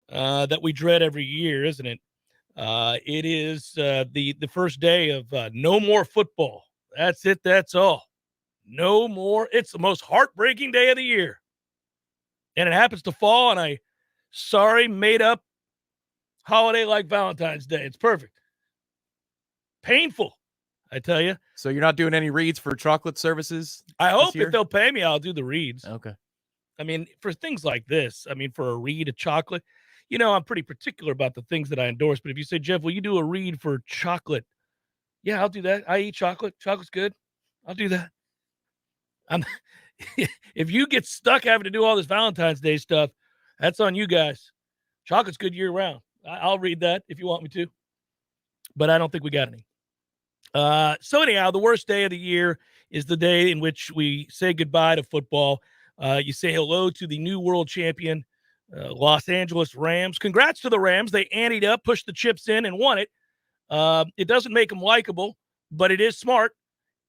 that we dread every year, isn't it? It is the first day of no more football. That's it. That's all. No more. It's the most heartbreaking day of the year. And it happens to fall on a made up holiday like Valentine's Day. It's perfect. Painful, I tell you. So you're not doing any reads for chocolate services? I hope if they'll pay me, I'll do the reads. Okay. I mean, for things like this, for a read of chocolate, I'm pretty particular about the things that I endorse. But if you say, Jeff, will you do a read for chocolate? Yeah, I'll do that. I eat chocolate. Chocolate's good. I'll do that. If you get stuck having to do all this Valentine's Day stuff, that's on you guys. Chocolate's good year round. I'll read that if you want me to. But I don't think we got any. So anyhow, the worst day of the year is the day in which we say goodbye to football. You say hello to the new world champion, Los Angeles Rams. Congrats to the Rams. They anteed up, pushed the chips in, and won it. It doesn't make them likable, but it is smart.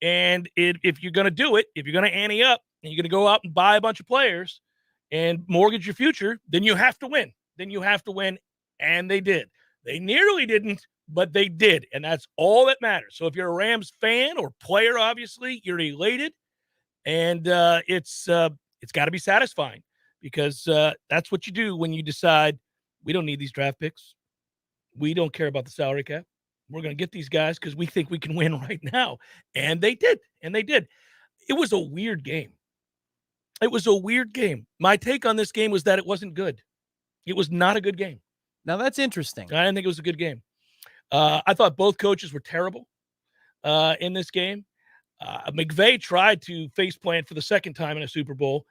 And if you're going to do it, if you're going to ante up, and you're going to go out and buy a bunch of players and mortgage your future, then you have to win. And they did. They nearly didn't, but they did. And that's all that matters. So if you're a Rams fan or player, obviously, you're elated. And it's got to be satisfying because that's what you do when you decide we don't need these draft picks. We don't care about the salary cap. We're going to get these guys because we think we can win right now. And they did. It was a weird game. My take on this game was that it wasn't good. It was not a good game. Now, that's interesting. I didn't think it was a good game. I thought both coaches were terrible in this game. McVay tried to face plant for the second time in a Super Bowl.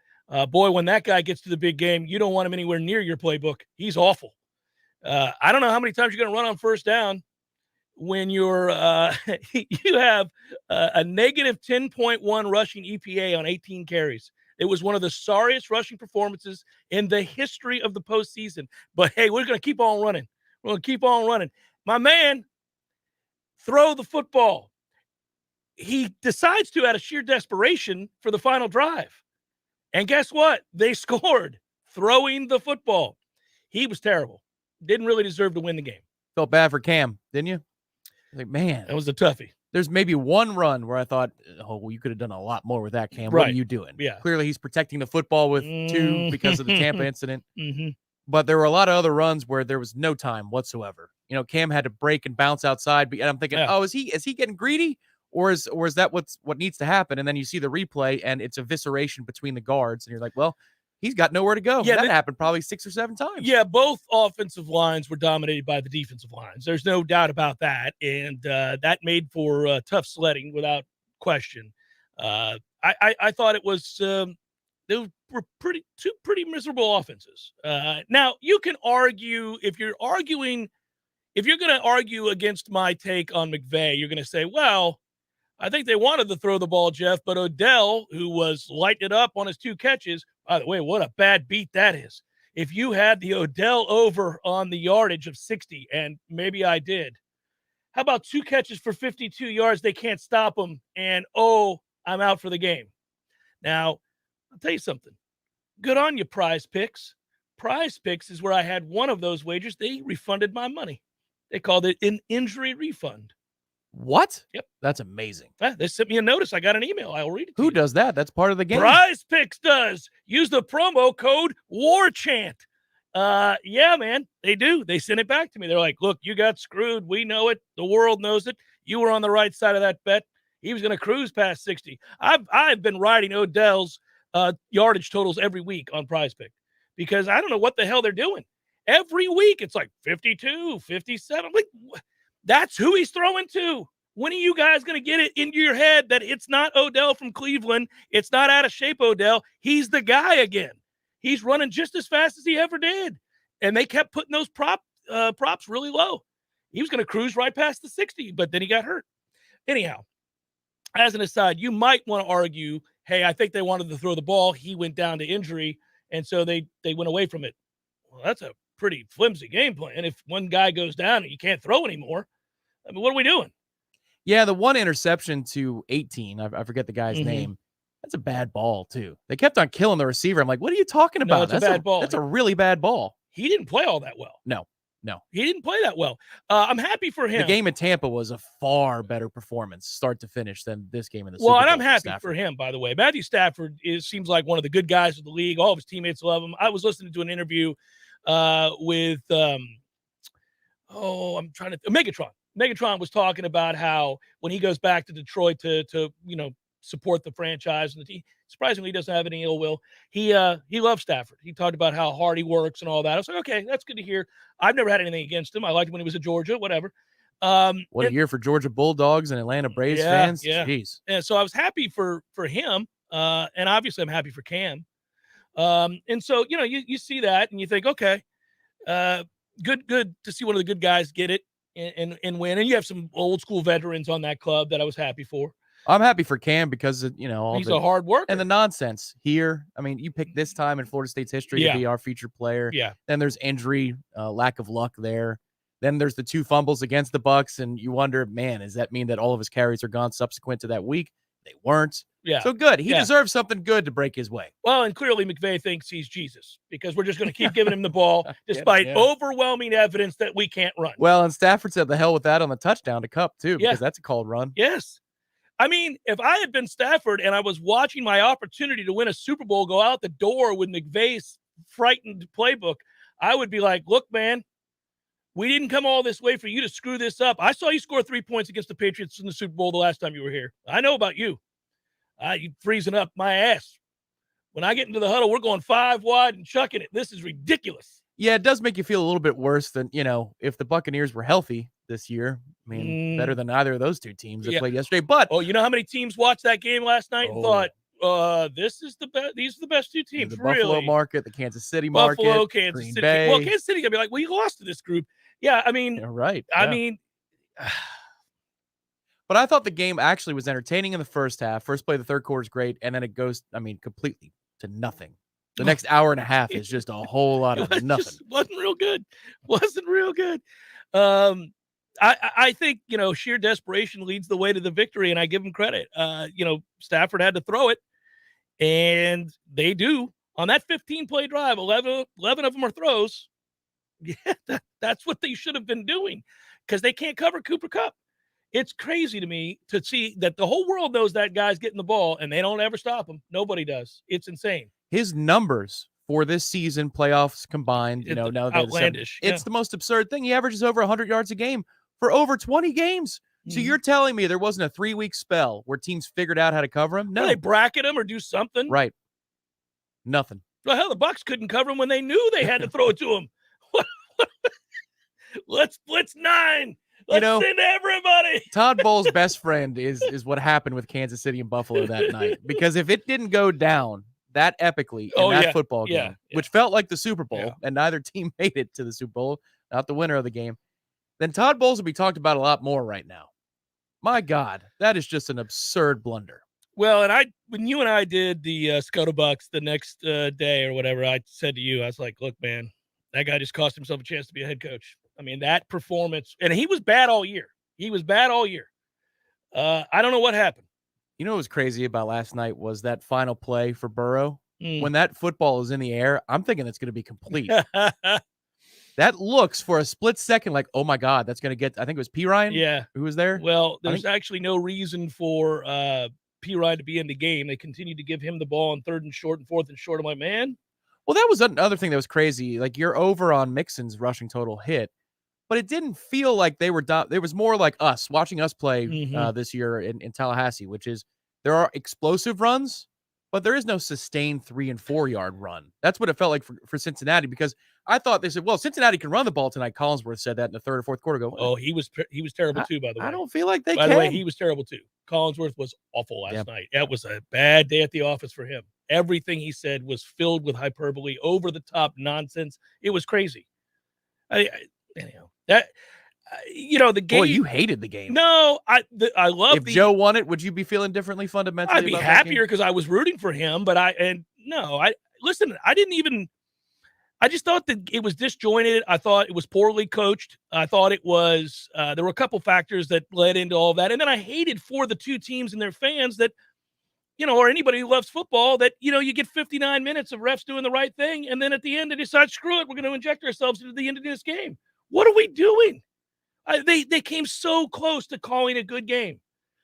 Boy, when that guy gets to the big game, you don't want him anywhere near your playbook. He's awful. I don't know how many times you're going to run on first down when you're you have a negative 10.1 rushing EPA on 18 carries. It was one of the sorriest rushing performances in the history of the postseason. But, hey, we're going to keep on running. My man, throw the football. He decides to out of sheer desperation for the final drive. And guess what? They scored throwing the football. He was terrible. Didn't really deserve to win the game. Felt bad for Cam, didn't you? Like, man. That was a toughie. There's maybe one run where I thought, well, you could have done a lot more with that, Cam. Right. What are you doing? Yeah. Clearly he's protecting the football with two because of the Tampa incident. Mm-hmm. But there were a lot of other runs where there was no time whatsoever. Cam had to break and bounce outside. And I'm thinking, is he getting greedy? Or is that what needs to happen? And then you see the replay and it's evisceration between the guards. And you're like, well, he's got nowhere to go. Yeah, that happened probably 6 or 7 times. Yeah, both offensive lines were dominated by the defensive lines. There's no doubt about that. And that made for tough sledding without question. I thought it was they were two pretty miserable offenses. Now, you can argue if you're going to argue against my take on McVay, you're going to say, well, I think they wanted to throw the ball, Jeff, but Odell, who was lighting it up on his 2 catches, by the way, what a bad beat that is. If you had the Odell over on the yardage of 60, and maybe I did, how about 2 catches for 52 yards? They can't stop him, and I'm out for the game. Now, I'll tell you something. Good on you, Prize Picks. Prize Picks is where I had one of those wagers. They refunded my money. They called it an injury refund. What? Yep. That's amazing. They sent me a notice. I got an email. I'll read it to you. Who does that? That's part of the game. Prize Picks does. Use the promo code Warchant. Yeah, man, they do. They sent it back to me. They're like, look, you got screwed. We know it. The world knows it. You were on the right side of that bet. He was going to cruise past 60. I've been riding Odell's yardage totals every week on Prize Pick because I don't know what the hell they're doing. Every week it's like 52, 57. Like, that's who he's throwing to. When are you guys going to get it into your head that it's not Odell from Cleveland? It's not out of shape Odell. He's the guy again. He's running just as fast as he ever did. And they kept putting those props really low. He was going to cruise right past the 60, but then he got hurt. Anyhow, as an aside, you might want to argue, hey, I think they wanted to throw the ball. He went down to injury, and so they went away from it. Well, that's a pretty flimsy game plan. If one guy goes down and you can't throw anymore, I mean, what are we doing? Yeah, the one interception to 18, I forget the guy's name. That's a bad ball, too. They kept on killing the receiver. I'm like, what are you talking about? No, it's a bad ball. That's a really bad ball. he didn't play all that well. No. He didn't play that well. I'm happy for him. The game in Tampa was a far better performance, start to finish, than this game in the Super Bowl. And I'm happy for him, by the way. Matthew Stafford seems like one of the good guys of the league. All of his teammates love him. I was listening to an interview with Megatron. Megatron was talking about how when he goes back to Detroit to support the franchise and the team, surprisingly, he doesn't have any ill will. He loves Stafford. He talked about how hard he works and all that. I was like, okay, that's good to hear. I've never had anything against him. I liked him when he was at Georgia, whatever. What a year for Georgia Bulldogs and Atlanta Braves fans. Yeah. Jeez. And so I was happy for him. And obviously I'm happy for Cam. And so, you see that and you think, okay, good to see one of the good guys get it and win. And you have some old school veterans on that club that I was happy for. I'm happy for Cam because of, he's a hard worker. And the nonsense here. I mean, you picked this time in Florida State's history to be our featured player. Yeah. Then there's injury, lack of luck there. Then there's the 2 fumbles against the Bucs, and you wonder, man, does that mean that all of his carries are gone subsequent to that week? They weren't. Yeah. So good. He deserves something good to break his way. Well, and clearly McVay thinks he's Jesus because we're just going to keep giving him the ball despite overwhelming evidence that we can't run. Well, and Stafford said the hell with that on the touchdown to Kupp, too, because that's a called run. Yes. I mean, if I had been Stafford and I was watching my opportunity to win a Super Bowl go out the door with McVay's frightened playbook, I would be like, look, man, we didn't come all this way for you to screw this up. I saw you score 3 points against the Patriots in the Super Bowl the last time you were here. I know about you. You freezing up my ass. When I get into the huddle, we're going 5 wide and chucking it. This is ridiculous. Yeah, it does make you feel a little bit worse than, if the Buccaneers were healthy this year. I mean, better than either of those 2 teams that played yesterday. But you know how many teams watched that game last night and thought, this is the best. These are the best 2 teams. The really. Buffalo market, the Kansas City Buffalo, market, Kansas Green City. Bay. Well, Kansas City gonna be like, well, you lost to this group. Yeah, I mean, right. I mean, but I thought the game actually was entertaining in the first half. First play of the third quarter is great, and then it goes, completely to nothing. The next hour and a half is just a whole lot of nothing. Wasn't real good. I think, sheer desperation leads the way to the victory, and I give him credit. Stafford had to throw it, and they do. On that 15-play drive, 11 of them are throws. Yeah, that's what they should have been doing because they can't cover Cooper Kupp. It's crazy to me to see that the whole world knows that guy's getting the ball, and they don't ever stop him. Nobody does. It's insane. His numbers for this season, playoffs combined, now outlandish. It's the most absurd thing. He averages over 100 yards a game for over 20 games. So you're telling me there wasn't a 3-week spell where teams figured out how to cover him? No. Well, they bracket him or do something. Right. Nothing. Well, hell, the Bucs couldn't cover him when they knew they had to throw it to him. Let's blitz 9. Let's send everybody. Todd Bowles' best friend is what happened with Kansas City and Buffalo that night. Because if it didn't go down that epically in that football game, which felt like the Super Bowl, and neither team made it to the Super Bowl, not the winner of the game, then Todd Bowles would be talked about a lot more right now. My God, that is just an absurd blunder. Well, and when you and I did the Scuttlebucks the next day or whatever, I said to you, I was like, look, man, that guy just cost himself a chance to be a head coach. I mean, that performance, and he was bad all year. I don't know what happened. You know what was crazy about last night was that final play for Burrow. When that football is in the air, I'm thinking it's going to be complete. That looks for a split second like, oh, my God, that's going to get – I think it was P. Ryan who was there. Well, there's actually no reason for P. Ryan to be in the game. They continued to give him the ball on 3rd and short and 4th and short. I'm like, man. Well, that was another thing that was crazy. Like, you're over on Mixon's rushing total hit. But it didn't feel like they were it was more like watching us play this year in Tallahassee, which is there are explosive runs, but there is no sustained 3- and 4-yard run. That's what it felt like for Cincinnati, because I thought they said, well, Cincinnati can run the ball tonight. Collinsworth said that in the 3rd or 4th quarter. Oh, he was terrible too, by the way. I don't feel like they can. By the way, he was terrible too. Collinsworth was awful last night. That was a bad day at the office for him. Everything he said was filled with hyperbole, over-the-top nonsense. It was crazy. Anyhow, the game. Boy, you hated the game. No, I love. If Joe won it, would you be feeling differently fundamentally? I'd be happier because I was rooting for him. But I just thought that it was disjointed. I thought it was poorly coached. I thought it was. There were a couple factors that led into all of that, and then I hated for the 2 teams and their fans that, or anybody who loves football, that, you get 59 minutes of refs doing the right thing, and then at the end they decide, screw it, we're going to inject ourselves into the end of this game. What are we doing? They came so close to calling a good game.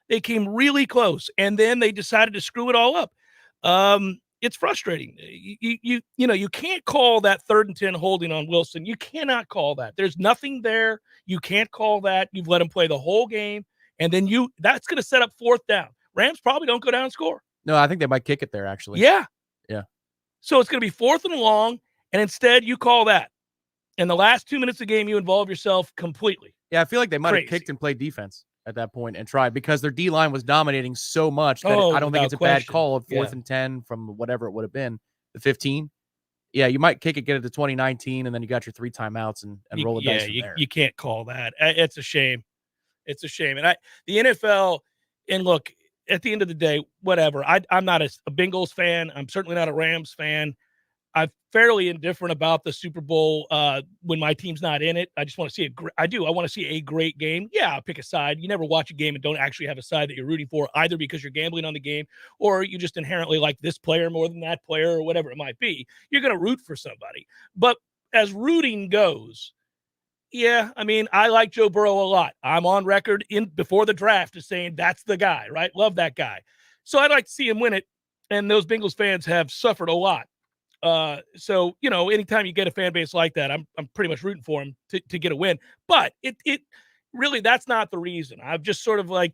They came really close, and then they decided to screw it all up. It's frustrating. You can't call that 3rd and 10 holding on Wilson. You cannot call that. There's nothing there. You can't call that. You've let him play the whole game, and then that's going to set up 4th down. Rams probably don't go down and score. No, I think they might kick it there, actually. Yeah. Yeah. So it's going to be 4th and long, and instead you call that. In the last 2 minutes of the game, you involve yourself completely. Yeah, I feel like they might have kicked and played defense at that point and tried, because their D-line was dominating so much that I don't think it's a bad call of 4th and 10 from whatever it would have been, the 15. Yeah, you might kick it, get it to 2019, and then you got your 3 timeouts and roll the dice from there. You can't call that. It's a shame. It's a shame. And the NFL, and look, at the end of the day, whatever. I'm not a Bengals fan. I'm certainly not a Rams fan. I'm fairly indifferent about the Super Bowl when my team's not in it. I just want to see I want to see a great game. Yeah, I'll pick a side. You never watch a game and don't actually have a side that you're rooting for, either because you're gambling on the game or you just inherently like this player more than that player or whatever it might be. You're going to root for somebody. But as rooting goes, yeah, I mean, I like Joe Burrow a lot. I'm on record before the draft as saying that's the guy, right? Love that guy. So I'd like to see him win it. And those Bengals fans have suffered a lot. So, anytime you get a fan base like that, I'm pretty much rooting for him to get a win. But it really, that's not the reason. I've just sort of like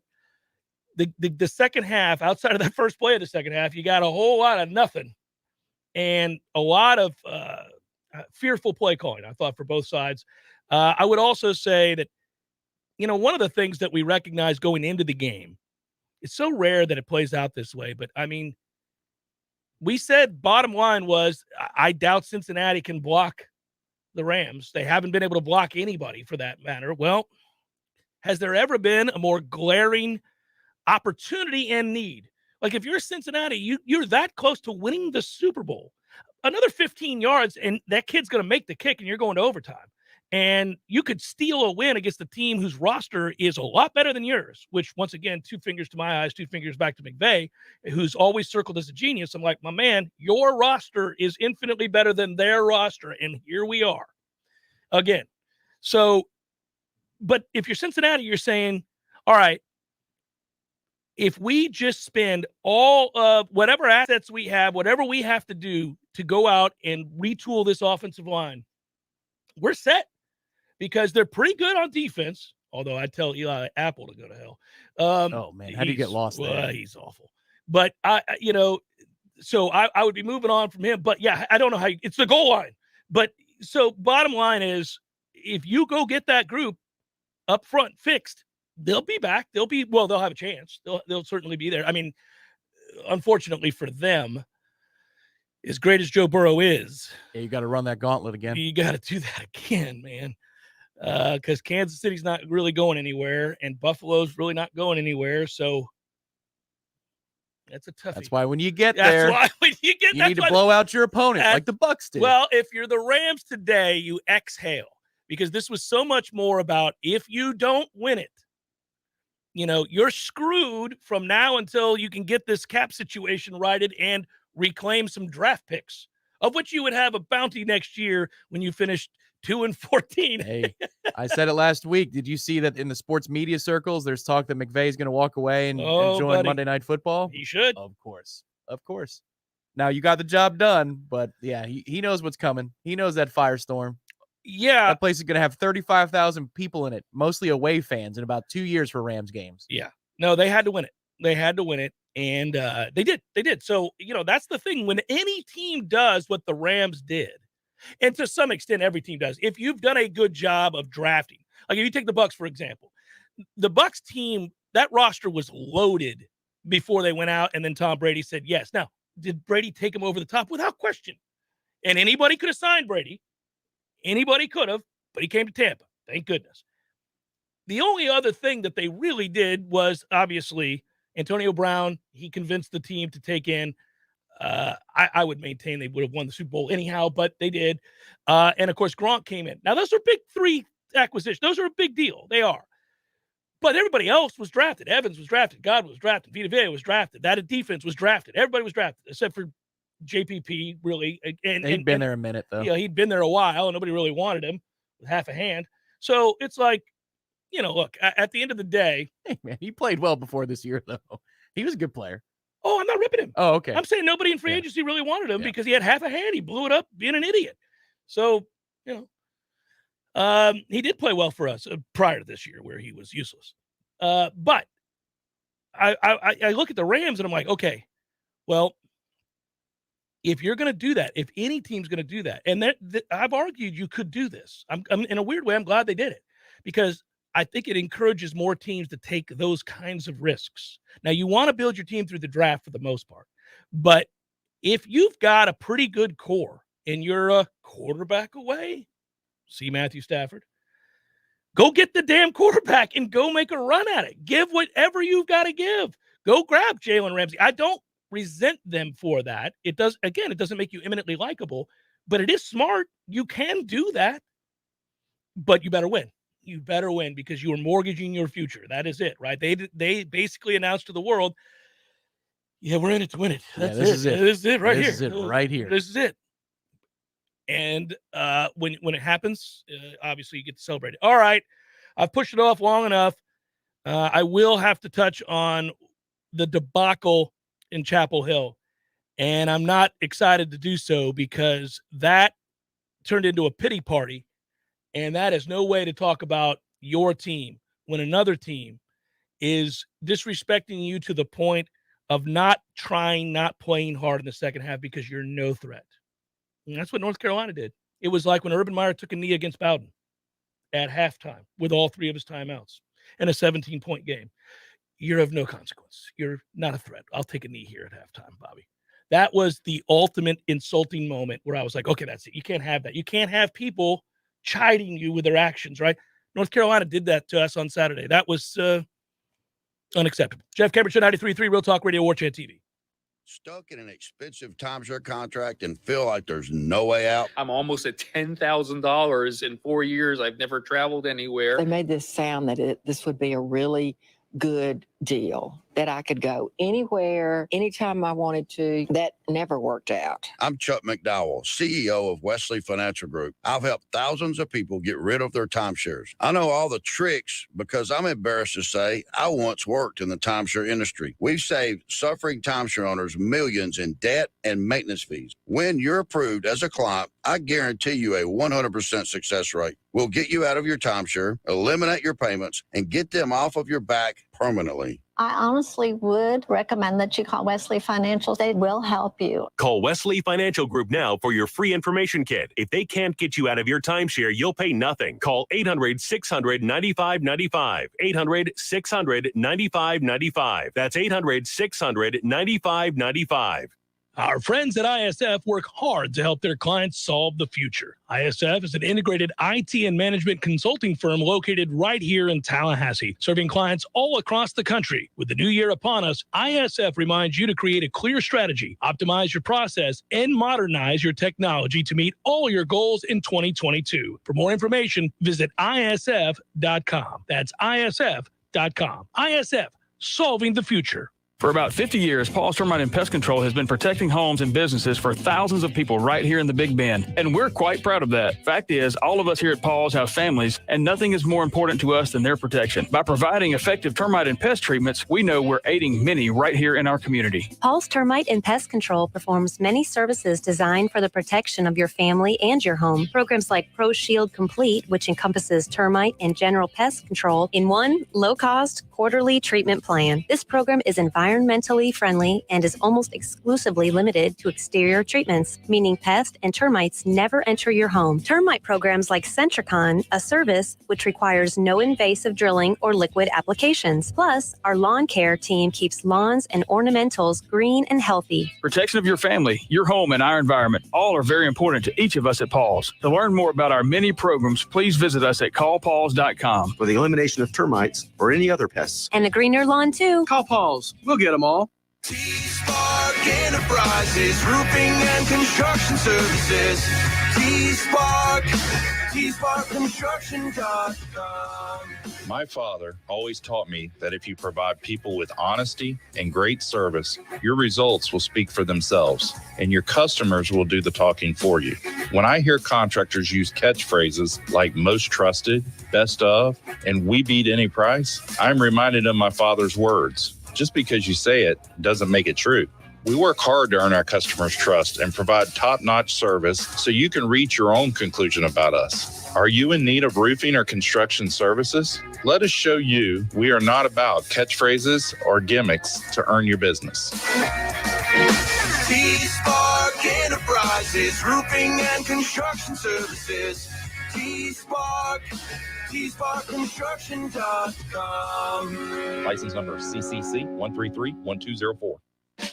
the second half, outside of that first play of the second half, you got a whole lot of nothing and a lot of fearful play calling, I thought, for both sides. I would also say that, one of the things that we recognize going into the game, it's so rare that it plays out this way, but I mean, we said bottom line was I doubt Cincinnati can block the Rams. They haven't been able to block anybody for that matter. Well, has there ever been a more glaring opportunity and need? Like if you're Cincinnati, you're that close to winning the Super Bowl. Another 15 yards and that kid's going to make the kick and you're going to overtime. And you could steal a win against a team whose roster is a lot better than yours, which, once again, 2 fingers to my eyes, 2 fingers back to McVay, who's always circled as a genius. I'm like, my man, your roster is infinitely better than their roster, and here we are again. So, but if you're Cincinnati, you're saying, all right, if we just spend all of whatever assets we have, whatever we have to do to go out and retool this offensive line, we're set. Because they're pretty good on defense, although I tell Eli Apple to go to hell. Oh, man. How do you get lost there? He's awful. But, so I would be moving on from him. But, yeah, I don't know how it's the goal line. But so bottom line is if you go get that group up front fixed, they'll be back. They'll have a chance. They'll certainly be there. I mean, unfortunately for them, as great as Joe Burrow is. Yeah, you got to run that gauntlet again. You got to do that again, man. Because Kansas City's not really going anywhere, and Buffalo's really not going anywhere. So that's a toughie. That's why when you get there, you need to blow out your opponent like the Bucs did. Well, if you're the Rams today, you exhale because this was so much more about if you don't win it, you're screwed from now until you can get this cap situation righted and reclaim some draft picks, of which you would have a bounty next year when you finish 2-14. Hey, I said it last week. Did you see that in the sports media circles, there's talk that McVay is going to walk away and join Monday Night Football? He should. Of course. Now, you got the job done, but yeah, he knows what's coming. He knows that firestorm. Yeah. That place is going to have 35,000 people in it, mostly away fans, in about 2 years for Rams games. Yeah. No, they had to win it. And they did. So, that's the thing. When any team does what the Rams did, and to some extent, every team does. If you've done a good job of drafting, like if you take the Bucs, for example, the Bucs team, that roster was loaded before they went out. And then Tom Brady said, yes. Now, did Brady take him over the top? Without question. And anybody could have signed Brady. Anybody could have, but he came to Tampa. Thank goodness. The only other thing that they really did was obviously Antonio Brown. He convinced the team to take in. I would maintain they would have won the Super Bowl anyhow, but they did. And, of course, Gronk came in. Now, those are big 3 acquisitions. Those are a big deal. They are. But everybody else was drafted. Evans was drafted. God was drafted. Vita Vea was drafted. That defense was drafted. Everybody was drafted except for JPP, really. And he'd been there a minute, though. Yeah, he'd been there a while, and nobody really wanted him with half a hand. So it's like, look, at the end of the day. Hey, man, he played well before this year, though. He was a good player. Oh, I'm not ripping him. Oh, okay. I'm saying nobody in free agency really wanted him because he had half a hand. He blew it up being an idiot. So, he did play well for us prior to this year where he was useless. But I look at the Rams and I'm like, okay, well, if you're going to do that, if any team's going to do that, and I've argued you could do this. I'm in a weird way, I'm glad they did it because I think it encourages more teams to take those kinds of risks. Now, you want to build your team through the draft for the most part, but if you've got a pretty good core and you're a quarterback away, see Matthew Stafford, go get the damn quarterback and go make a run at it. Give whatever you've got to give. Go grab Jalen Ramsey. I don't resent them for that. It doesn't make you eminently likable, but it is smart. You can do that, but you better win. You better win because you are mortgaging your future. That is it, right? They basically announced to the world, yeah, we're in it to win it. That's this is it. This is it right here. This is it right here. This is it. And when it happens, obviously you get to celebrate it. All right, I've pushed it off long enough. I will have to touch on the debacle in Chapel Hill, and I'm not excited to do so because that turned into a pity party. And that is no way to talk about your team when another team is disrespecting you to the point of not playing hard in the second half because you're no threat. And that's what North Carolina did. It was like when Urban Meyer took a knee against Bowden at halftime with all three of his timeouts in a 17-point game. You're of no consequence. You're not a threat. I'll take a knee here at halftime, Bobby. That was the ultimate insulting moment where I was like, okay, that's it. You can't have that. You can't have people chiding you with their actions, right? North Carolina did that to us on Saturday. That was unacceptable. Jeff Cameron, 93.3 Real Talk Radio, Warchant TV. Stuck in an expensive timeshare contract and feel like there's no way out? I'm almost at $10,000 in 4 years. I've never traveled anywhere. They made this sound that this would be a really good deal, that I could go anywhere, anytime I wanted to. That never worked out. I'm Chuck McDowell, CEO of Wesley Financial Group. I've helped thousands of people get rid of their timeshares. I know all the tricks because I'm embarrassed to say I once worked in the timeshare industry. We've saved suffering timeshare owners millions in debt and maintenance fees. When you're approved as a client, I guarantee you a 100% success rate. We'll get you out of your timeshare, eliminate your payments, and get them off of your back permanently. I honestly would recommend that you call Wesley Financial. They will help you. Call Wesley Financial Group now for your free information kit. If they can't get you out of your timeshare, you'll pay nothing. Call 800-600-9595. 800-600-9595. That's 800-600-9595. Our friends at ISF work hard to help their clients solve the future. ISF is an integrated IT and management consulting firm located right here in Tallahassee, serving clients all across the country. With the new year upon us, ISF reminds you to create a clear strategy, optimize your process, and modernize your technology to meet all your goals in 2022. For more information, visit ISF.com. That's ISF.com. ISF, solving the future. For about 50 years, Paul's Termite and Pest Control has been protecting homes and businesses for thousands of people right here in the Big Bend, and we're quite proud of that. Fact is, all of us here at Paul's have families, and nothing is more important to us than their protection. By providing effective termite and pest treatments, we know we're aiding many right here in our community. Paul's Termite and Pest Control performs many services designed for the protection of your family and your home. Programs like Pro Shield Complete, which encompasses termite and general pest control in one low-cost quarterly treatment plan. This program is environmentally friendly and is almost exclusively limited to exterior treatments, meaning pests and termites never enter your home. Termite programs like Centricon, a service which requires no invasive drilling or liquid applications. Plus, our lawn care team keeps lawns and ornamentals green and healthy. Protection of your family, your home, and our environment all are very important to each of us at Paul's. To learn more about our many programs, please visit us at callpauls.com. For the elimination of termites or any other pests. And a greener lawn, too. Call Paul's. We'll get them all. T-Spark Enterprises, roofing and construction services. T-Spark, tsparkconstruction.com. My father always taught me that if you provide people with honesty and great service, your results will speak for themselves and your customers will do the talking for you. When I hear contractors use catchphrases like most trusted, best of, and we beat any price, I'm reminded of my father's words. Just because you say it doesn't make it true. We work hard to earn our customers' trust and provide top-notch service so you can reach your own conclusion about us. Are you in need of roofing or construction services? Let us show you we are not about catchphrases or gimmicks to earn your business. T-Spark Enterprises, roofing and construction services. T-Spark, tsparkconstruction.com. License number CCC 1331204.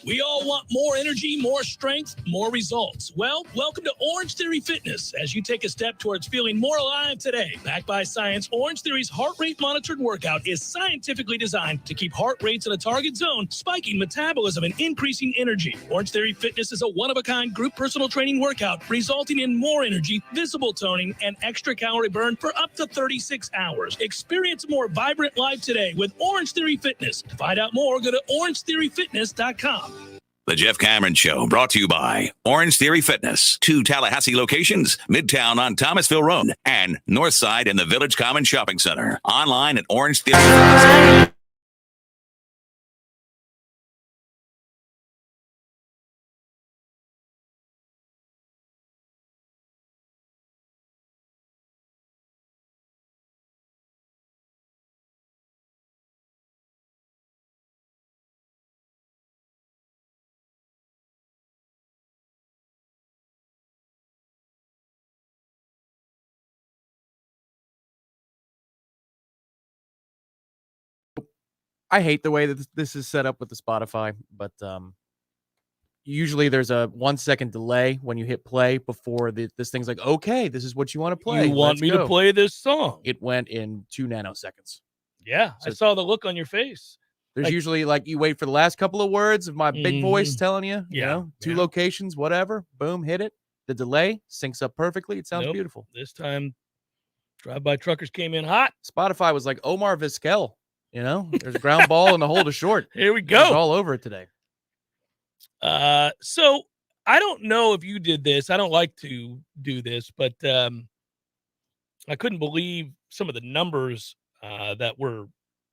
We all want more energy, more strength, more results. Well, welcome to Orange Theory Fitness as you take a step towards feeling more alive today. Backed by science, Orange Theory's heart rate monitored workout is scientifically designed to keep heart rates in a target zone, spiking metabolism and increasing energy. Orange Theory Fitness is a one-of-a-kind group personal training workout resulting in more energy, visible toning, and extra calorie burn for up to 36 hours. Experience a more vibrant life today with Orange Theory Fitness. To find out more, go to orangetheoryfitness.com. The Jeff Cameron Show, brought to you by Orange Theory Fitness. 2 Tallahassee locations, Midtown on Thomasville Road and Northside in the Village Common Shopping Center. Online at Orange Theory Fitness. I hate the way that this is set up with the Spotify, but usually there's a 1 second delay when you hit play before this thing's like, okay, this is what you want to play. You want me to play this song? It went in 2 nanoseconds. Yeah, So I saw the look on your face. There's usually you wait for the last couple of words of my big voice telling you, you know, 2 locations, whatever. Boom, hit it. The delay syncs up perfectly. It sounds beautiful. This time, drive-by truckers came in hot. Spotify was like Omar Vizquel. You know, there's a ground ball and a hole to short. Here we go. It's all over it today. So I don't know if you did this. I don't like to do this, but I couldn't believe some of the numbers that were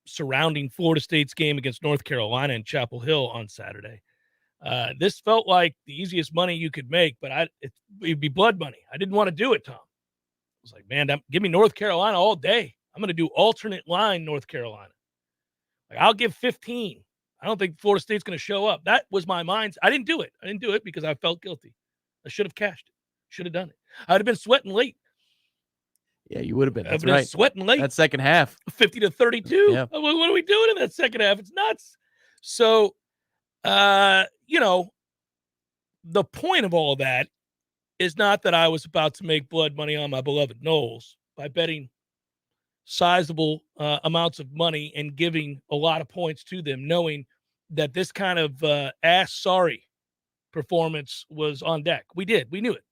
surrounding Florida State's game against North Carolina in Chapel Hill on Saturday. This felt like the easiest money you could make, but it'd be blood money. I didn't want to do it, Tom. I was like, man, give me North Carolina all day. I'm going to do alternate line North Carolina. I'll give 15. I don't think Florida State's going to show up. That was my mind. I didn't do it. I didn't do it because I felt guilty. I should have cashed it. Should have done it. I'd have been sweating late. Yeah, you would have been. That's I've been right. sweating late. That second half. 50-32. Yeah. What are we doing in that second half? It's nuts. So, you know, the point of all that is not that I was about to make blood money on my beloved Noles by betting sizable amounts of money and giving a lot of points to them, knowing that this kind of sorry performance was on deck. We knew it.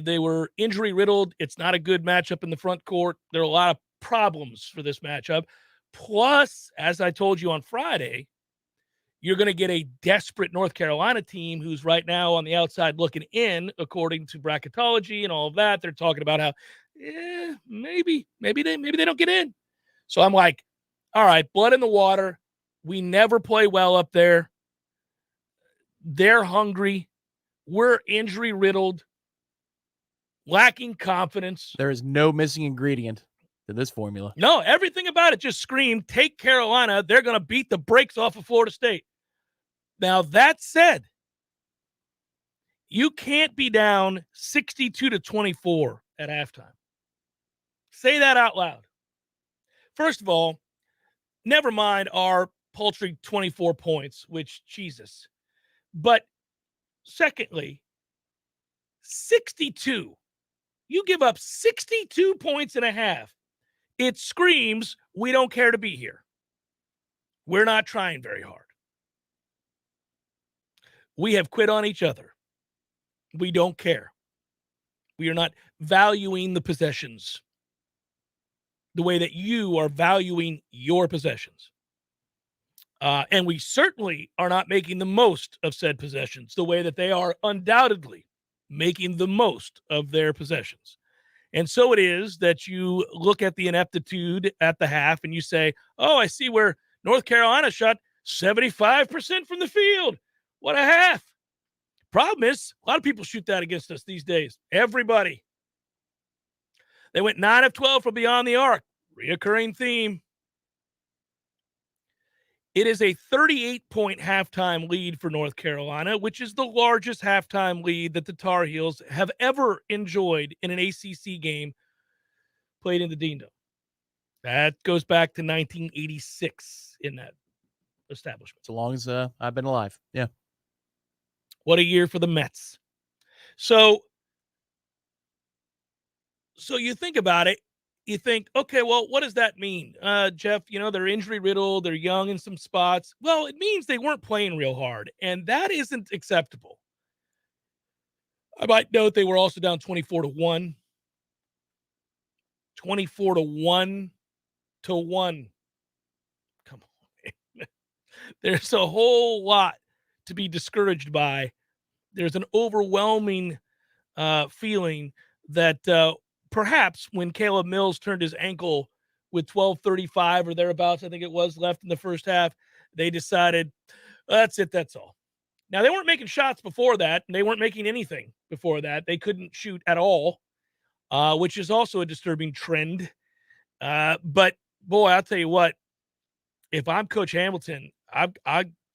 They were injury riddled. It's not a good matchup in the front court. There are a lot of problems for this matchup. Plus, as I told you on Friday, you're going to get a desperate North Carolina team who's right now on the outside looking in, according to bracketology and all of that. They're talking about how, maybe they don't get in. So I'm like, all right, blood in the water. We never play well up there. They're hungry. We're injury riddled, lacking confidence. There is no missing ingredient to this formula. No, everything about it just screamed, take Carolina. They're going to beat the brakes off of Florida State. Now, that said, you can't be down 62-24 at halftime. Say that out loud. First of all, never mind our paltry 24 points, which, Jesus. But secondly, 62. You give up 62 points and a half. It screams, we don't care to be here. We're not trying very hard. We have quit on each other. We don't care. We are not valuing the possessions the way that you are valuing your possessions. And we certainly are not making the most of said possessions the way that they are undoubtedly making the most of their possessions. And so it is that you look at the ineptitude at the half and you say, oh, I see where North Carolina shot 75% from the field. What a half. Problem is, a lot of people shoot that against us these days. Everybody. They went 9 of 12 from beyond the arc. Reoccurring theme. It is a 38-point halftime lead for North Carolina, which is the largest halftime lead that the Tar Heels have ever enjoyed in an ACC game played in the Dean Dome. That goes back to 1986 in that establishment. So long as I've been alive. Yeah. What a year for the Mets. So you think about it. You think, okay, well, what does that mean? Jeff, they're injury riddled. They're young in some spots. Well, it means they weren't playing real hard, and that isn't acceptable. I might note they were also down 24-1. 24-1 to 1. Come on. There's a whole lot to be discouraged by. There's an overwhelming feeling that perhaps when Caleb Mills turned his ankle with 12:35 or thereabouts, I think it was, left in the first half, they decided, that's it, that's all. Now, they weren't making shots before that, and they weren't making anything before that. They couldn't shoot at all, which is also a disturbing trend. But, boy, I'll tell you what, if I'm Coach Hamilton,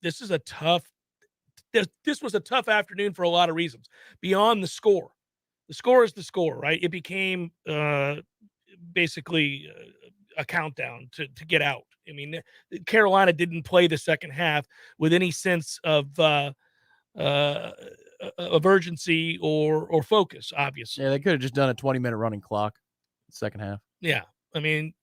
this was a tough afternoon for a lot of reasons, beyond the score. The score is the score, right? It became basically a countdown to get out. I mean, Carolina didn't play the second half with any sense of urgency or focus, obviously. Yeah, they could have just done a 20-minute running clock second half. Yeah. I mean,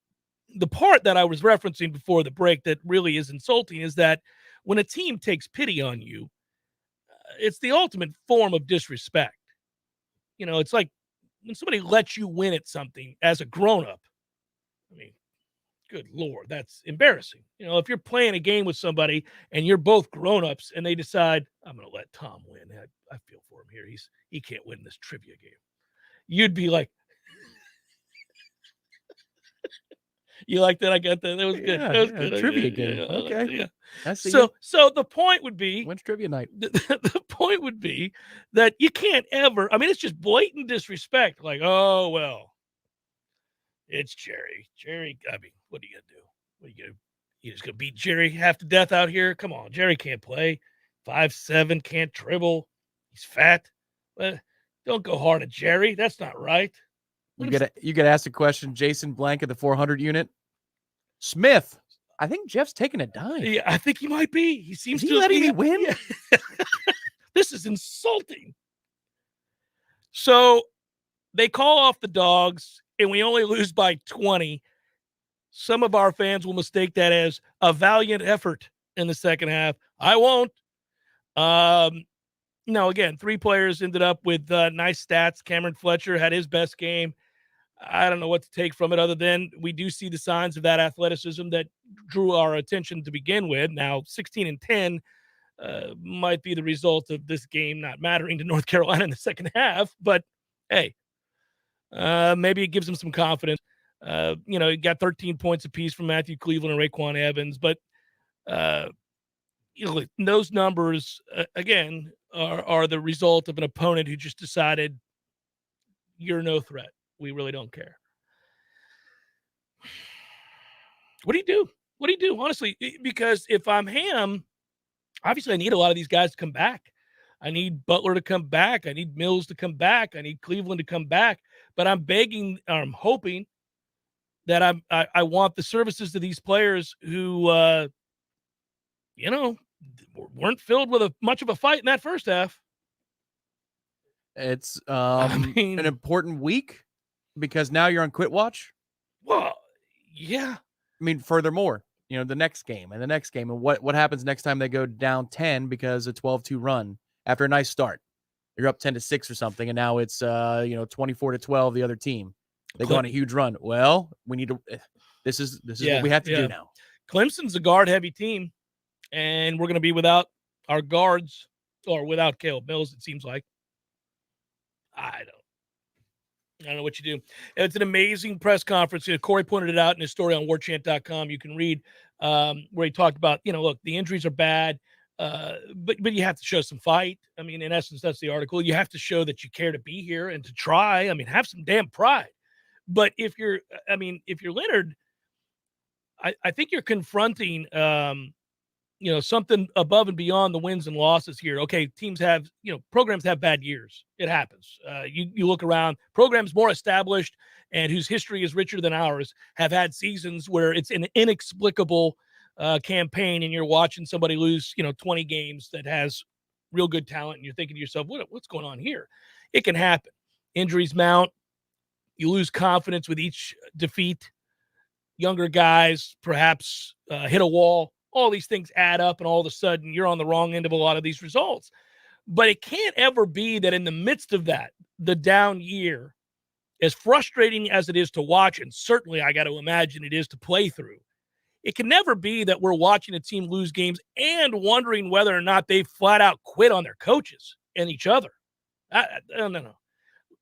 the part that I was referencing before the break that really is insulting is that when a team takes pity on you, it's the ultimate form of disrespect. It's like when somebody lets you win at something as a grown-up. I mean, good Lord, that's embarrassing. If you're playing a game with somebody and you're both grown-ups and they decide, I'm going to let Tom win. I feel for him here. He can't win this trivia game. You'd be like, you like that? I got that. That was good. Yeah, that was good. Trivia game. Yeah, Okay. Yeah. So the point would be, when's trivia night? The point would be that you can't ever, it's just blatant disrespect. Like, oh, well, it's Jerry. Jerry, what are you going to do? What are you going to, you just going to beat Jerry half to death out here? Come on, Jerry can't play. 5'7", can't dribble. He's fat. Don't go hard at Jerry. That's not right. You get asked a question, Jason Blank at the 400 unit. Smith, I think Jeff's taking a dive. Yeah, I think he might be. He seems to letting me win. Yeah. This is insulting. So they call off the dogs, and we only lose by 20. Some of our fans will mistake that as a valiant effort in the second half. I won't. No, again, 3 players ended up with nice stats. Cameron Fletcher had his best game. I don't know what to take from it other than we do see the signs of that athleticism that drew our attention to begin with. Now, 16-10 might be the result of this game not mattering to North Carolina in the second half. But, hey, maybe it gives them some confidence. You got 13 points apiece from Matthew Cleveland and Raekwon Evans. But, those numbers, again, are the result of an opponent who just decided you're no threat. We really don't care. What do you do? What do you do? Honestly, because if I'm Ham, obviously I need a lot of these guys to come back. I need Butler to come back. I need Mills to come back. I need Cleveland to come back. But I'm I'm hoping that I want the services of these players who, weren't filled with much of a fight in that first half. It's an important week because now you're on quit watch. Well, yeah. Furthermore, the next game and what happens next time they go down 10 because a 12-2 run after a nice start. You're up 10-6 or something, and now it's 24-12 the other team. They go on a huge run. Well, we need to. This is what we have to do now. Clemson's a guard-heavy team, and we're going to be without our guards or without Caleb Mills. It seems like. I don't know what you do. It's an amazing press conference. Corey pointed it out in his story on warchant.com. You can read where he talked about, look, the injuries are bad, but you have to show some fight. I mean, in essence, that's the article. You have to show that you care to be here and to try. I mean, have some damn pride. But if you're Leonard, I think you're confronting, something above and beyond the wins and losses here. Okay, teams have, programs have bad years. It happens. You look around, programs more established and whose history is richer than ours have had seasons where it's an inexplicable campaign and you're watching somebody lose, 20 games that has real good talent and you're thinking to yourself, what's going on here? It can happen. Injuries mount. You lose confidence with each defeat. Younger guys perhaps hit a wall. All these things add up, and all of a sudden you're on the wrong end of a lot of these results. But it can't ever be that in the midst of that, the down year, as frustrating as it is to watch, and certainly I got to imagine it is to play through, it can never be that we're watching a team lose games and wondering whether or not they flat out quit on their coaches and each other. No.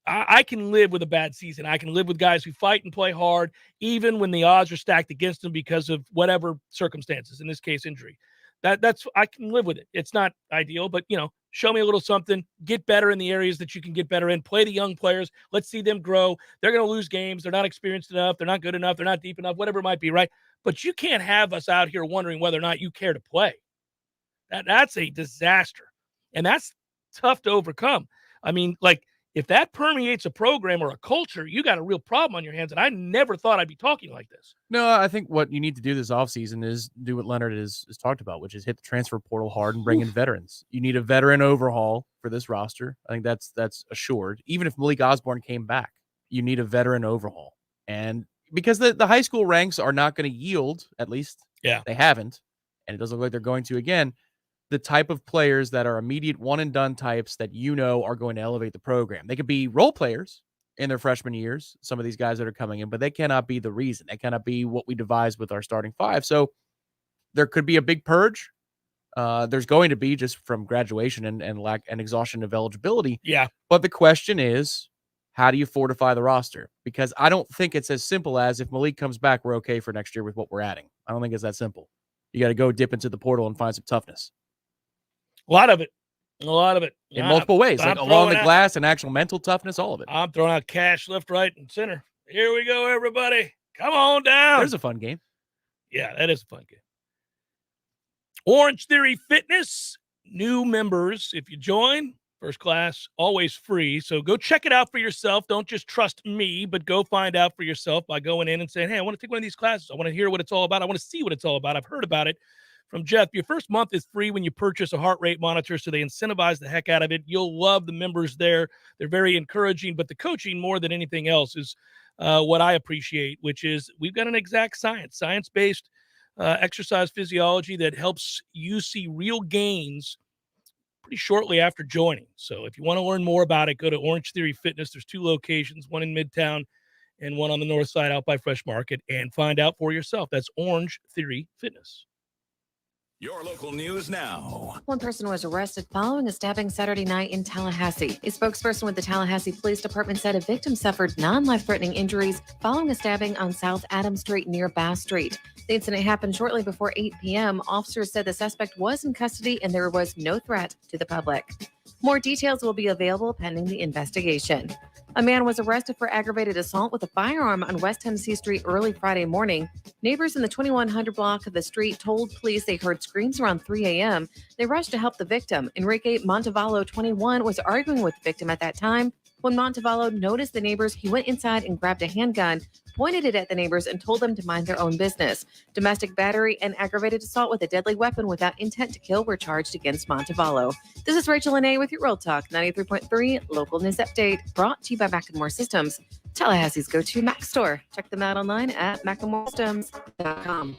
I can live with a bad season. I can live with guys who fight and play hard, even when the odds are stacked against them because of whatever circumstances, in this case, injury. That's I can live with it. It's not ideal, but, show me a little something, get better in the areas that you can get better in, play the young players. Let's see them grow. They're going to lose games. They're not experienced enough. They're not good enough. They're not deep enough, whatever it might be, right? But you can't have us out here wondering whether or not you care to play. That's a disaster. And that's tough to overcome. I mean, if that permeates a program or a culture, you got a real problem on your hands. And I never thought I'd be talking like this. No, I think what you need to do this offseason is do what Leonard has talked about, which is hit the transfer portal hard and bring in veterans. You need a veteran overhaul for this roster. I think that's assured. Even if Malik Osborne came back, you need a veteran overhaul. And because the high school ranks are not going to yield, at least they haven't, and it doesn't look like they're going to again, the type of players that are immediate one-and-done types that are going to elevate the program. They could be role players in their freshman years, some of these guys that are coming in, but they cannot be the reason. They cannot be what we devise with our starting five. So there could be a big purge. There's going to be just from graduation and lack and exhaustion of eligibility. Yeah. But the question is, how do you fortify the roster? Because I don't think it's as simple as if Malik comes back, we're okay for next year with what we're adding. I don't think it's that simple. You got to go dip into the portal and find some toughness. A lot of it. In multiple ways, like along the glass and actual mental toughness, all of it. I'm throwing out cash left, right, and center. Here we go, everybody. Come on down. There's a fun game. Yeah, that is a fun game. Orange Theory Fitness, new members. If you join, first class, always free. So go check it out for yourself. Don't just trust me, but go find out for yourself by going in and saying, hey, I want to take one of these classes. I want to hear what it's all about. I want to see what it's all about. I've heard about it from Jeff. Your first month is free when you purchase a heart rate monitor, so they incentivize the heck out of it. You'll love the members there. They're very encouraging, but the coaching more than anything else is what I appreciate, which is we've got an exact science-based exercise physiology that helps you see real gains pretty shortly after joining. So if you want to learn more about it, go to Orange Theory Fitness. There's 2 locations, one in Midtown and one on the north side out by Fresh Market, and find out for yourself. That's Orange Theory Fitness. Your local news now. One person was arrested following a stabbing Saturday night in Tallahassee. A spokesperson with the Tallahassee Police Department said a victim suffered non-life-threatening injuries following a stabbing on South Adams Street near Bass Street. The incident happened shortly before 8 p.m. Officers said the suspect was in custody and there was no threat to the public. More details will be available pending the investigation. A man was arrested for aggravated assault with a firearm on West Tennessee Street early Friday morning. Neighbors in the 2100 block of the street told police they heard screams around 3 a.m. They rushed to help the victim. Enrique Montevallo, 21, was arguing with the victim at that time. When Montevallo noticed the neighbors, he went inside and grabbed a handgun, pointed it at the neighbors, and told them to mind their own business. Domestic battery and aggravated assault with a deadly weapon without intent to kill were charged against Montevallo. This is Rachel Lene with your Real Talk 93.3 Local News Update, brought to you by Macklemore Systems, Tallahassee's go-to Mac store. Check them out online at macklemoresystems.com.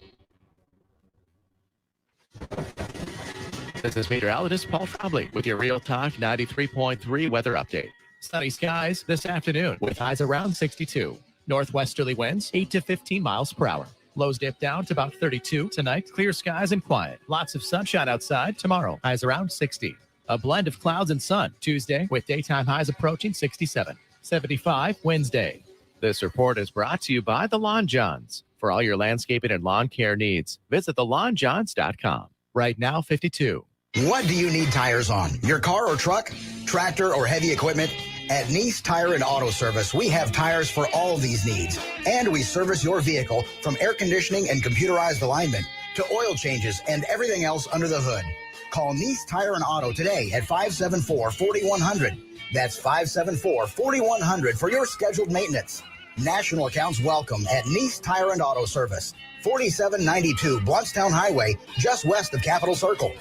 This is meteorologist Paul Trombley with your Real Talk 93.3 weather update. Sunny skies this afternoon with highs around 62. Northwesterly winds 8 to 15 miles per hour. Lows dip down to about 32 tonight. Clear skies and quiet. Lots of sunshine outside tomorrow. Highs around 60. A blend of clouds and sun Tuesday with daytime highs approaching 67. 75 Wednesday. This report is brought to you by the Lawn Johns. For all your landscaping and lawn care needs, visit thelawnjohns.com. Right now, 52. What do you need tires on? Your car or truck? Tractor or heavy equipment? At Nice Tire and Auto Service, we have tires for all of these needs. And we service your vehicle from air conditioning and computerized alignment to oil changes and everything else under the hood. Call Nice Tire and Auto today at 574-4100. That's 574-4100 for your scheduled maintenance. National accounts welcome at Nice Tire and Auto Service, 4792 Bluntstown Highway, just west of Capitol Circle.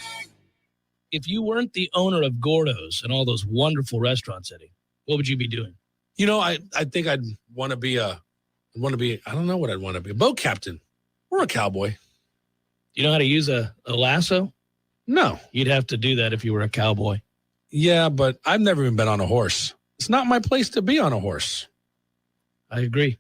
If you weren't the owner of Gordo's and all those wonderful restaurants, Eddie, what would you be doing? You know, I think I'd want to be I don't know what I'd want to be, a boat captain or a cowboy. You know how to use a lasso? No. You'd have to do that if you were a cowboy. Yeah, but I've never even been on a horse. It's not my place to be on a horse. I agree.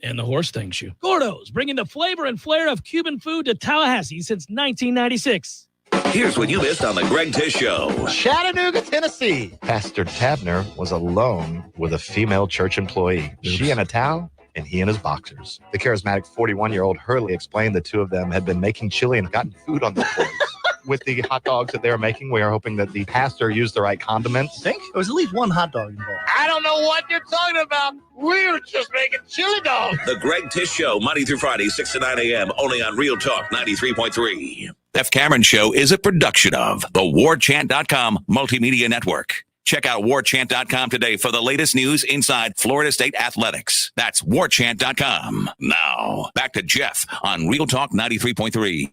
And the horse thanks you. Gordo's, bringing the flavor and flair of Cuban food to Tallahassee since 1996. Here's what you missed on the Greg Tish Show. Chattanooga, Tennessee. Pastor Tabner was alone with a female church employee. She in a towel and he in his boxers. The charismatic 41-year-old Hurley explained the two of them had been making chili and gotten food on their plates. With the hot dogs that they were making, we are hoping that the pastor used the right condiments. I think there was at least one hot dog involved. I don't know what you're talking about. We were just making chili dogs. The Greg Tish Show, Monday through Friday, 6 to 9 a.m., only on Real Talk 93.3. F. Cameron Show is a production of the Warchant.com Multimedia Network. Check out Warchant.com today for the latest news inside Florida State athletics. That's Warchant.com. Now, back to Jeff on Real Talk 93.3.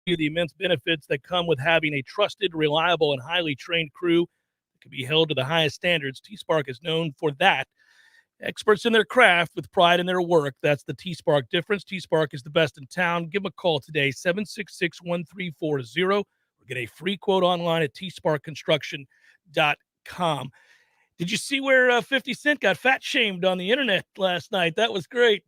The immense benefits that come with having a trusted, reliable, and highly trained crew that can be held to the highest standards. T-Spark is known for that. Experts in their craft with pride in their work. That's the T-Spark difference. T-Spark is the best in town. Give them a call today, 766-1340, or get a free quote online at tsparkconstruction.com. Did you see where 50 Cent got fat shamed on the internet last night? That was great.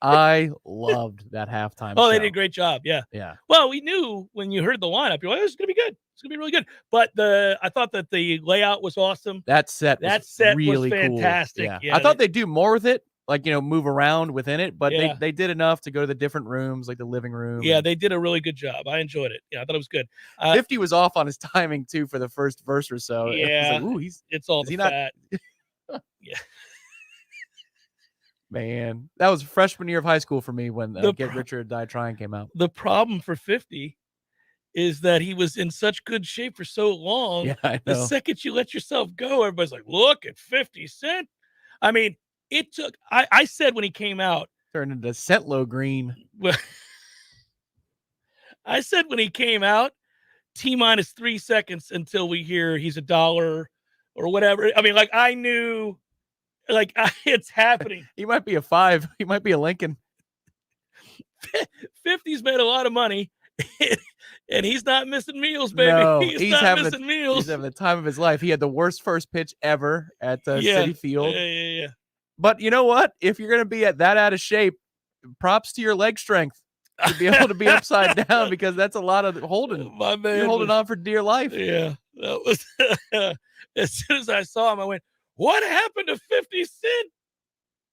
I loved that halftime Oh, show. they did a great job. Yeah. Yeah. Well, we knew when you heard the lineup, you're like, oh, it's going to be good. It's going to be really good. But I thought that the layout was awesome. That set was really fantastic. Cool. Yeah, I thought they'd do more with it, like, move around within it, but Yeah. they did enough to go to the different rooms, like the living room. Yeah, they did a really good job. I enjoyed it. Yeah, I thought it was good. 50 was off on his timing, too, for the first verse or so. Yeah. It was like, it's all the fat. Yeah. Man, that was freshman year of high school for me when Get Richer or Die Trying came out. The problem for 50 is that he was in such good shape for so long. Yeah, I The know. second you let yourself go, everybody's like, look at 50 Cent. I mean, it took, I said when he came out, Turned into Centlo Green. I said when he came out, T-minus 3 seconds until we hear he's $1 or whatever. I mean, like, I knew, like, it's happening. He might be a 5. He might be a Lincoln. 50's made a lot of money, and he's not missing meals, baby. No, he's not missing meals. He's having the time of his life. He had the worst first pitch ever at Citi Field. Yeah. But you know what? If you're going to be at that out of shape, props to your leg strength to be able to be upside down, because that's a lot of holding. My man, you're holding on for dear life. Yeah, that was. As soon as I saw him, I went, "What happened to 50 Cent?"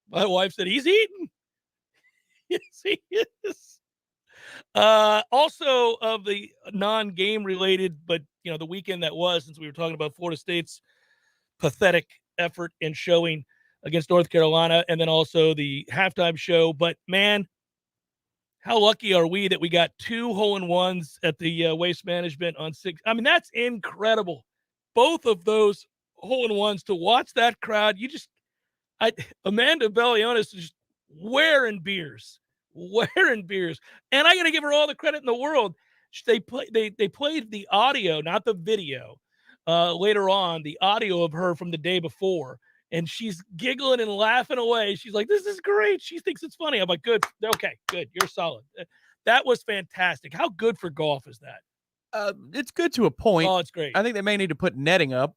My wife said, "He's eating." Yes, he is. Also, of the non-game related, but the weekend that was, since we were talking about Florida State's pathetic effort in showing against North Carolina, and then also the halftime show. But man, How lucky are we that we got 2 hole-in-ones at the Waste Management on 6? I mean, that's incredible. Both of those hole-in-ones, to watch that crowd, Amanda Bellionis is just wearing beers. And I got to give her all the credit in the world. They played the audio, not the video, later on, the audio of her from the day before. And she's giggling and laughing away. She's like, this is great. She thinks it's funny. I'm like, good. Okay, good. You're solid. That was fantastic. How good for golf is that? It's good to a point. Oh, it's great. I think they may need to put netting up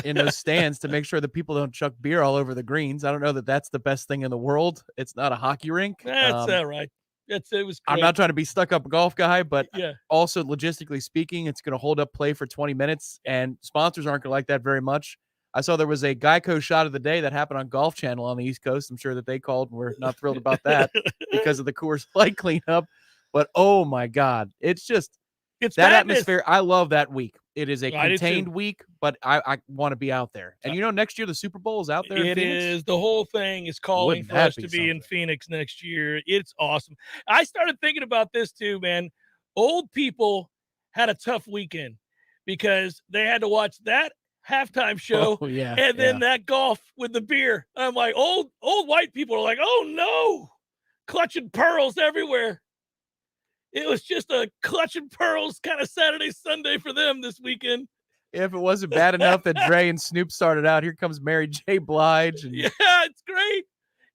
in those stands to make sure that people don't chuck beer all over the greens. I don't know that that's the best thing in the world. It's not a hockey rink. That's all right. It was great. I'm not trying to be stuck up golf guy, but yeah. Also logistically speaking, it's going to hold up play for 20 minutes, and sponsors aren't going to like that very much. I saw there was a Geico shot of the day that happened on Golf Channel on the East Coast. I'm sure that they called and were not thrilled about that because of the Coors Light cleanup. But oh my God, it's that madness. Atmosphere. I love that week. It is a contained week, but I want to be out there. And next year the Super Bowl is out there. It is. The whole thing is calling for us to be in Phoenix next year. It's awesome. I started thinking about this too, man. Old people had a tough weekend because they had to watch that halftime show and then that golf with the beer. I'm like, old white people are like, oh no, clutching pearls everywhere. It was just a clutching pearls kind of Saturday, Sunday for them this weekend. If it wasn't bad enough that Dre and Snoop started out, here comes Mary J. Blige. And... yeah, it's great.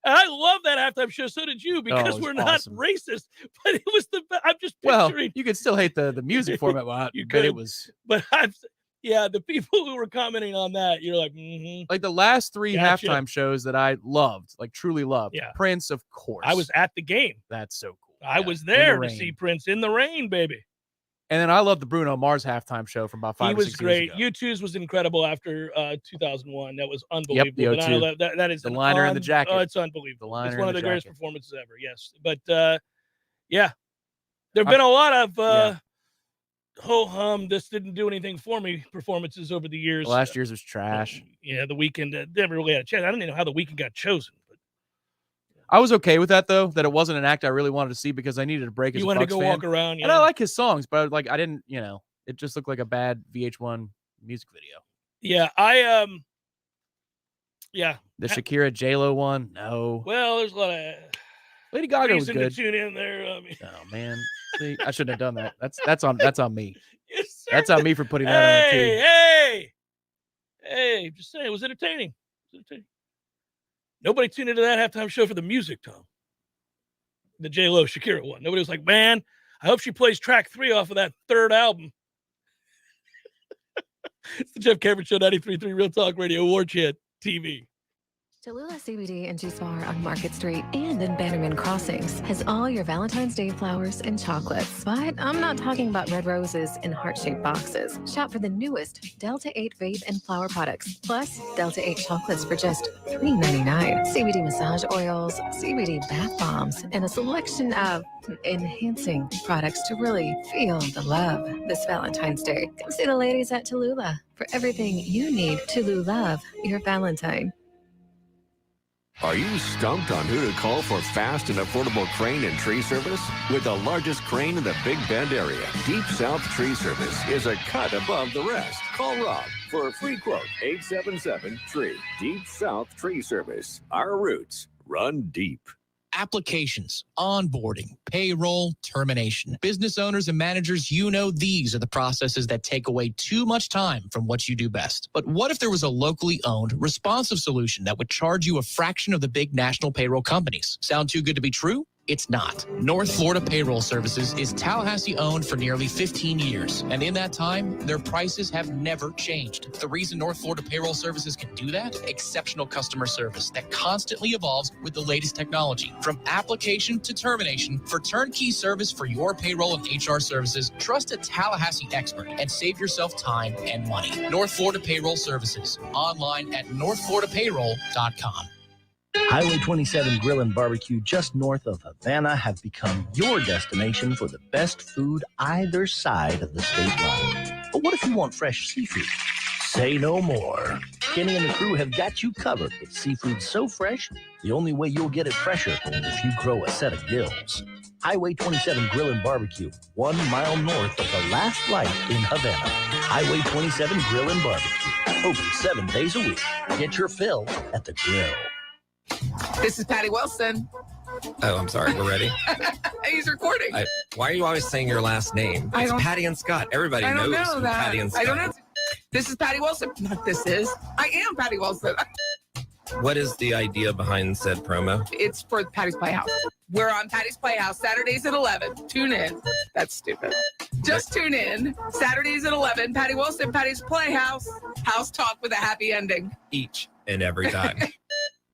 I love that halftime show. So did you, because we're not racist. But it was I'm just picturing. Well, you could still hate the music format, but it was. But the people who were commenting on that, you're like, like the last 3 halftime shows that I loved, like truly loved. Yeah. Prince, of course. I was at the game. That's so cool. I was there to see Prince in the rain, baby. And then I love the Bruno Mars halftime show from about 5 or 6 years ago. He was great. U2's was incredible after 2001. That was unbelievable. Yep, the O2. That is the liner in the jacket. Oh, it's unbelievable. It's one of the greatest performances ever. Yes, but there've been a lot of ho-hum. This didn't do anything for me performances over the years. Last year's was trash. The Weeknd never really had a chance. I don't even know how the Weeknd got chosen. I was okay with that, though, that it wasn't an act I really wanted to see because I needed a break as a Bucks fan. You wanted to go walk around, And I like his songs, but I didn't, it just looked like a bad VH1 music video. Yeah, The Shakira J-Lo one, no. Well, there's a lot of Lady Gaga was good. To tune in there. I mean. Oh man, see, I shouldn't have done that. That's on me. Yes, sir. That's on me for putting that on too. Hey! Just saying, it was entertaining. Nobody tuned into that halftime show for the music, Tom. The J-Lo Shakira one. Nobody was like, man, I hope she plays track 3 off of that 3rd album. It's the Jeff Cameron Show, 93.3 Real Talk Radio, Warchant TV. Tallulah CBD and Juice Bar on Market Street and in Bannerman Crossings has all your Valentine's Day flowers and chocolates. But I'm not talking about red roses in heart-shaped boxes. Shop for the newest Delta 8 vape and flower products, plus Delta 8 chocolates for just $3.99. CBD massage oils, CBD bath bombs, and a selection of enhancing products to really feel the love this Valentine's Day. Come see the ladies at Tallulah for everything you need to love your Valentine. Are you stumped on who to call for fast and affordable crane and tree service? With the largest crane in the Big Bend area, Deep South Tree Service is a cut above the rest. Call Rob for a free quote, 877-TREE. Deep South Tree Service. Our roots run deep. Applications, onboarding, payroll, termination. Business owners and managers, these are the processes that take away too much time from what you do best. But what if there was a locally owned, responsive solution that would charge you a fraction of the big national payroll companies? Sound too good to be true? It's not. North Florida Payroll Services is Tallahassee owned for nearly 15 years. And in that time, their prices have never changed. The reason North Florida Payroll Services can do that? Exceptional customer service that constantly evolves with the latest technology. From application to termination, for turnkey service for your payroll and HR services, trust a Tallahassee expert and save yourself time and money. North Florida Payroll Services. Online at northfloridapayroll.com. Highway 27 Grill and Barbecue just north of Havana have become your destination for the best food either side of the state line. But what if you want fresh seafood? Say no more. Kenny and the crew have got you covered with seafood so fresh, the only way you'll get it fresher if you grow a set of gills. Highway 27 Grill and Barbecue, 1 mile north of the last light in Havana. Highway 27 Grill and Barbecue, open 7 days a week. Get your fill at the grill. This is Patty Wilson. Oh, I'm sorry. We're ready. He's recording. Why are you always saying your last name? It's Patty and Scott. Everybody knows know that. Patty and Scott. I don't know. This is Patty Wilson. Not this is. I am Patty Wilson. What is the idea behind said promo? It's for Patty's Playhouse. We're on Patty's Playhouse Saturdays at 11. Tune in. That's stupid. Just tune in. Saturdays at 11. Patty Wilson, Patty's Playhouse. House talk with a happy ending. Each and every time.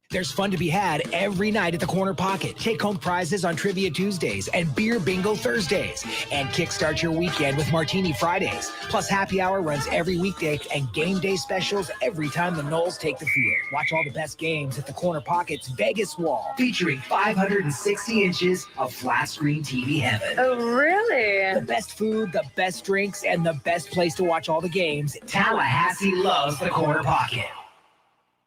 There's fun to be had every night at the Corner Pocket. Take home prizes on Trivia Tuesdays and Beer Bingo Thursdays. And kickstart your weekend with Martini Fridays. Plus happy hour runs every weekday and game day specials every time the Noles take the field. Watch all the best games at the Corner Pocket's Vegas Wall, featuring 560 inches of flat screen TV heaven. Oh, really? The best food, the best drinks, and the best place to watch all the games. Tallahassee loves the Corner Pocket.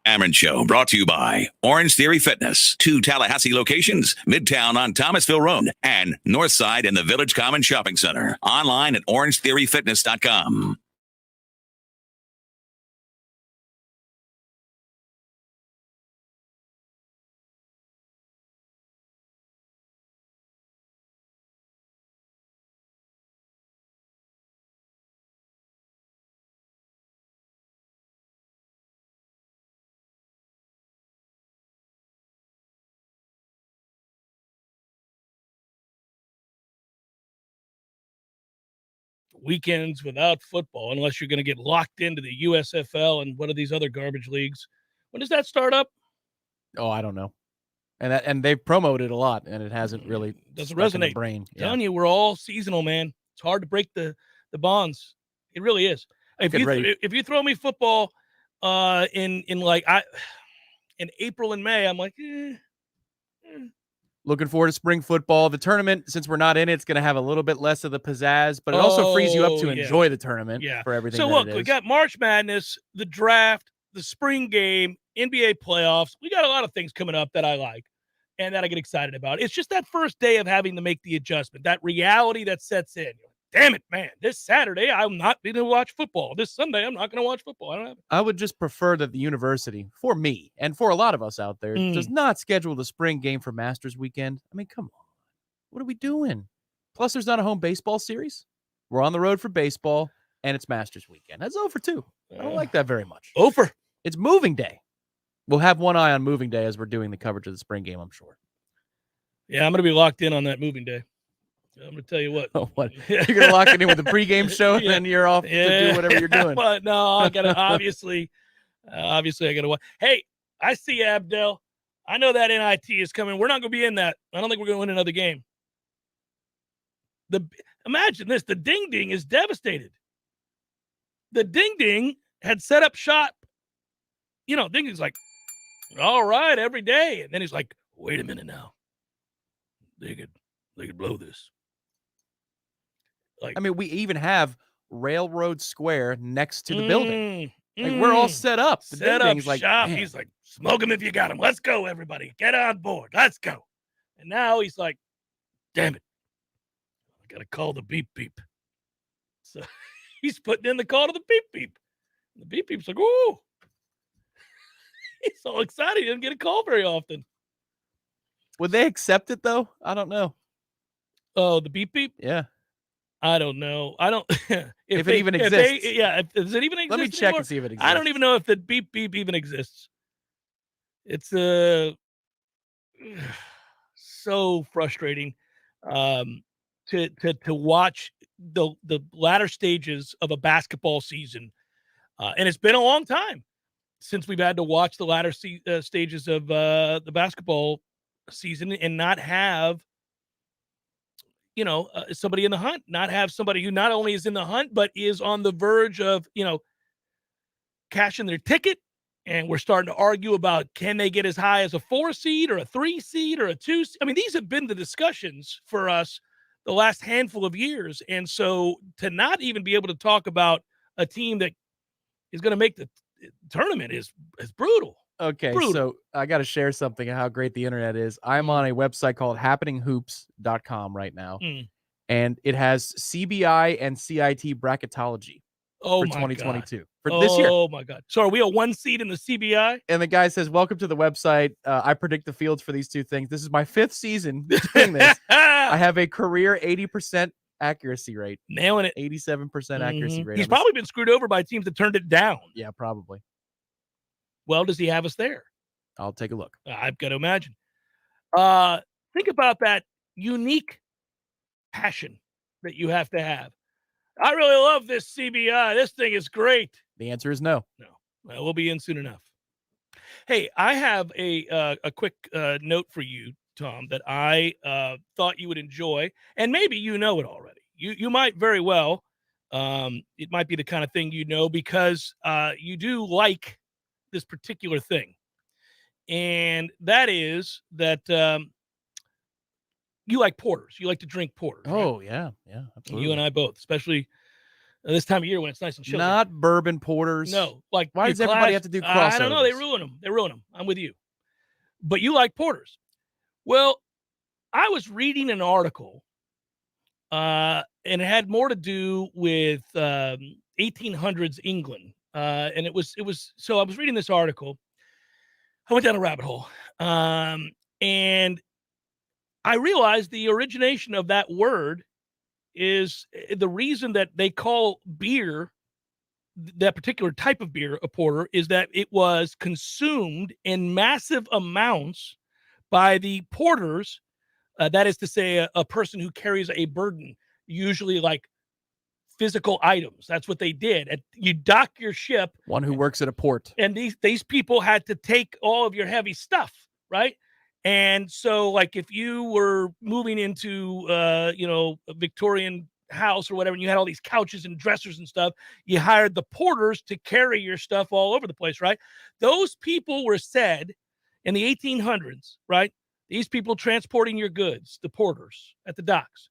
Cameron Show brought to you by Orange Theory Fitness. 2 Tallahassee locations, Midtown on Thomasville Road and Northside in the Village Common Shopping Center. Online at orangetheoryfitness.com. Weekends without football, unless you're going to get locked into the USFL and one of these other garbage leagues. When does that start up? Oh, I don't know. And they've promoted a lot, and it hasn't really doesn't stuck in the resonate. brain. I'm telling you, we're all seasonal, man. It's hard to break the bonds. It really is. If you throw me football in April and May, I'm like, Looking forward to spring football. The tournament, since we're not in it, it's going to have a little bit less of the pizzazz, but it also frees you up to enjoy the tournament for everything. So look, we got March Madness, the draft, the spring game, NBA playoffs. We got a lot of things coming up that I like and that I get excited about. It's just that first day of having to make the adjustment, that reality that sets in. Damn it, man. This Saturday, I'm not going to watch football. This Sunday, I'm not going to watch football. I would just prefer that the university, for me and for a lot of us out there, does not schedule the spring game for Masters weekend. I mean, come on. What are we doing? Plus, there's not a home baseball series. We're on the road for baseball, and it's Masters weekend. That's over, too. I don't like that very much. Over. It's moving day. We'll have one eye on moving day as we're doing the coverage of the spring game, I'm sure. Yeah, I'm going to be locked in on that moving day. I'm going to tell you what. Oh, what? You're going to lock it in with the pregame show, and then you're off to do whatever you're doing. But no, I got to obviously I got to watch. Hey, I see Abdel. I know that NIT is coming. We're not going to be in that. I don't think we're going to win another game. Imagine this. The Ding Ding is devastated. The Ding Ding had set up shop. You know, Ding Ding's like, all right, every day. And then he's like, wait a minute now. They could blow this. I mean, we even have Railroad Square next to the building. Like, we're all set up. The Set up like, shop. man. He's like, smoke them if you got them. Let's go, everybody. Get on board. Let's go. And now he's like, damn it. I got to call the beep beep. So he's putting in the call to the beep beep. And the beep beep's like, ooh. He's so excited. He doesn't get a call very often. Would they accept it, though? I don't know. Oh, the beep beep? Yeah. I don't know. I don't. if it even exists. Does it even exist? Let me check anymore? and see if it exists. I don't even know if the beep beep even exists. It's so frustrating to watch the latter stages of a basketball season, and it's been a long time since we've had to watch the latter stages of the basketball season and not have somebody in the hunt, not have somebody who not only is in the hunt, but is on the verge of, cashing their ticket. And we're starting to argue about, can they get as high as a 4 seed or a 3 seed or a 2 seed? I mean, these have been the discussions for us the last handful of years. And so to not even be able to talk about a team that is going to make the tournament is brutal. Okay, Brutal. so I got to share something of how great the internet is. I'm on a website called happeninghoops.com right now, and it has CBI and CIT bracketology for 2022 for this year. Oh, my God. So are we a 1 seed in the CBI? And the guy says, welcome to the website. I predict the fields for these 2 things. This is my 5th season doing this. I have a career 80% accuracy rate. Nailing it. 87% accuracy rate. He's probably been screwed over by teams that turned it down. Yeah, probably. Well, does he have us there? I'll take a look. I've got to imagine. Think about that unique passion that you have to have. I really love this CBI. This thing is great. The answer is no. No. Well, we'll be in soon enough. Hey, I have a quick note for you, Tom, that I thought you would enjoy, and maybe you know it already. You might very well. It might be the kind of thing you know because you do like this particular thing, and that is that you like porters. You like to drink porters. Oh, right? yeah, absolutely. You and I both, especially this time of year when it's nice and chilly. Not bourbon porters. No, like why does everybody have to do crossovers? I don't know. They ruin them. I'm with you. But you like porters. Well, I was reading an article, and it had more to do with 1800s England. And it was so I was reading this article. I went down a rabbit hole. And I realized the origination of that word is the reason that they call beer, that particular type of beer, a porter, is that it was consumed in massive amounts by the porters. That is to say, a person who carries a burden, usually like physical items. That's what they did. You dock your ship. One who works at a port. And these people had to take all of your heavy stuff, right? And so, like, if you were moving into, a Victorian house or whatever, and you had all these couches and dressers and stuff, you hired the porters to carry your stuff all over the place, right? Those people were said in the 1800s, right? These people transporting your goods, the porters at the docks,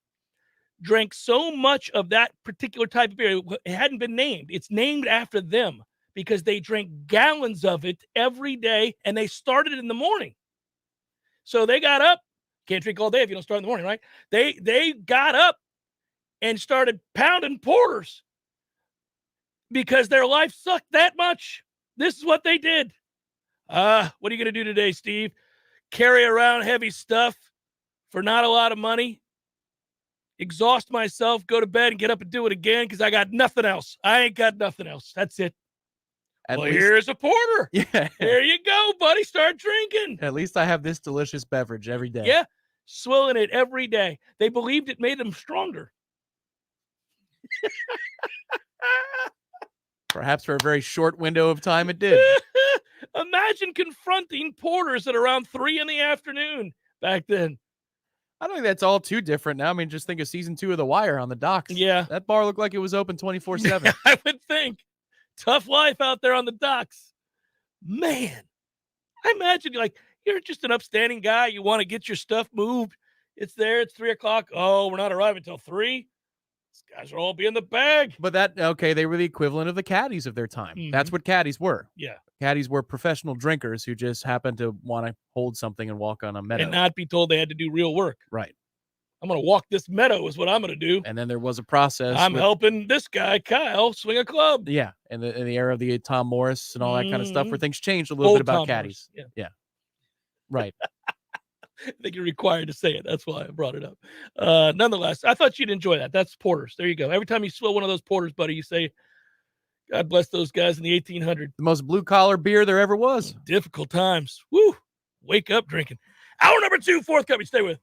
drank so much of that particular type of beer. It hadn't been named. It's named after them because they drank gallons of it every day, and they started in the morning. So they got up. Can't drink all day if you don't start in the morning, right? They got up and started pounding porters because their life sucked that much. This is what they did. What are you going to do today, Steve? Carry around heavy stuff for not a lot of money? Exhaust myself, go to bed, and get up and do it again because I got nothing else. I ain't got nothing else. That's it. Here's a porter. Yeah. There you go, buddy. Start drinking. At least I have this delicious beverage every day. Yeah. Swilling it every day. They believed it made them stronger. Perhaps for a very short window of time it did. Imagine confronting porters at around 3 p.m. back then. I don't think that's all too different now. I mean, just think of season 2 of The Wire on the docks. Yeah. That bar looked like it was open 24/7. I would think. Tough life out there on the docks. Man, I imagine you're just an upstanding guy. You want to get your stuff moved. It's there. It's 3 o'clock. Oh, we're not arriving until 3. These guys will all be in the bag. But they were the equivalent of the caddies of their time. Mm-hmm. That's what caddies were. Yeah. Caddies were professional drinkers who just happened to want to hold something and walk on a meadow. And not be told they had to do real work. Right. I'm going to walk this meadow is what I'm going to do. And then there was a process. I'm helping this guy, Kyle, swing a club. Yeah. In the era of the Tom Morris and all that kind of stuff where things changed a little bit about Tom caddies. Morris. Yeah. Right. I think you're required to say it. That's why I brought it up. Nonetheless, I thought you'd enjoy that. That's porters. There you go. Every time you swill one of those porters, buddy, you say, God bless those guys in the 1800s. The most blue-collar beer there ever was. Difficult times. Woo. Wake up drinking. Hour number 2, fourth cup. Stay with.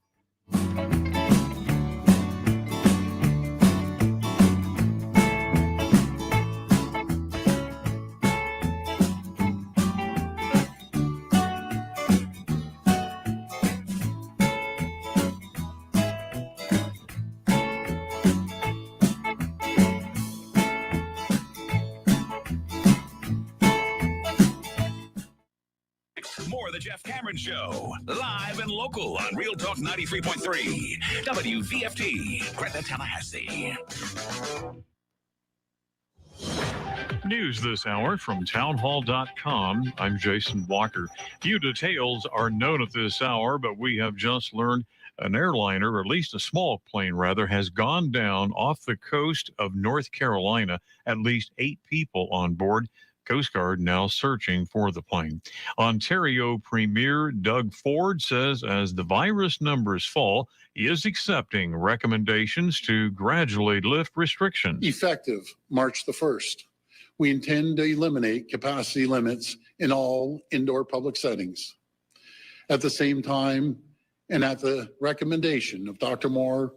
More of the Jeff Cameron Show, live and local on Real Talk 93.3, WVFT, Greta, Tallahassee. News this hour from townhall.com. I'm Jason Walker. Few details are known at this hour, but we have just learned an airliner, or at least a small plane rather, has gone down off the coast of North Carolina. At least 8 people on board. Coast Guard now searching for the plane. Ontario Premier Doug Ford says as the virus numbers fall, he is accepting recommendations to gradually lift restrictions. Effective March the 1st. We intend to eliminate capacity limits in all indoor public settings. At the same time, and at the recommendation of Dr. Moore,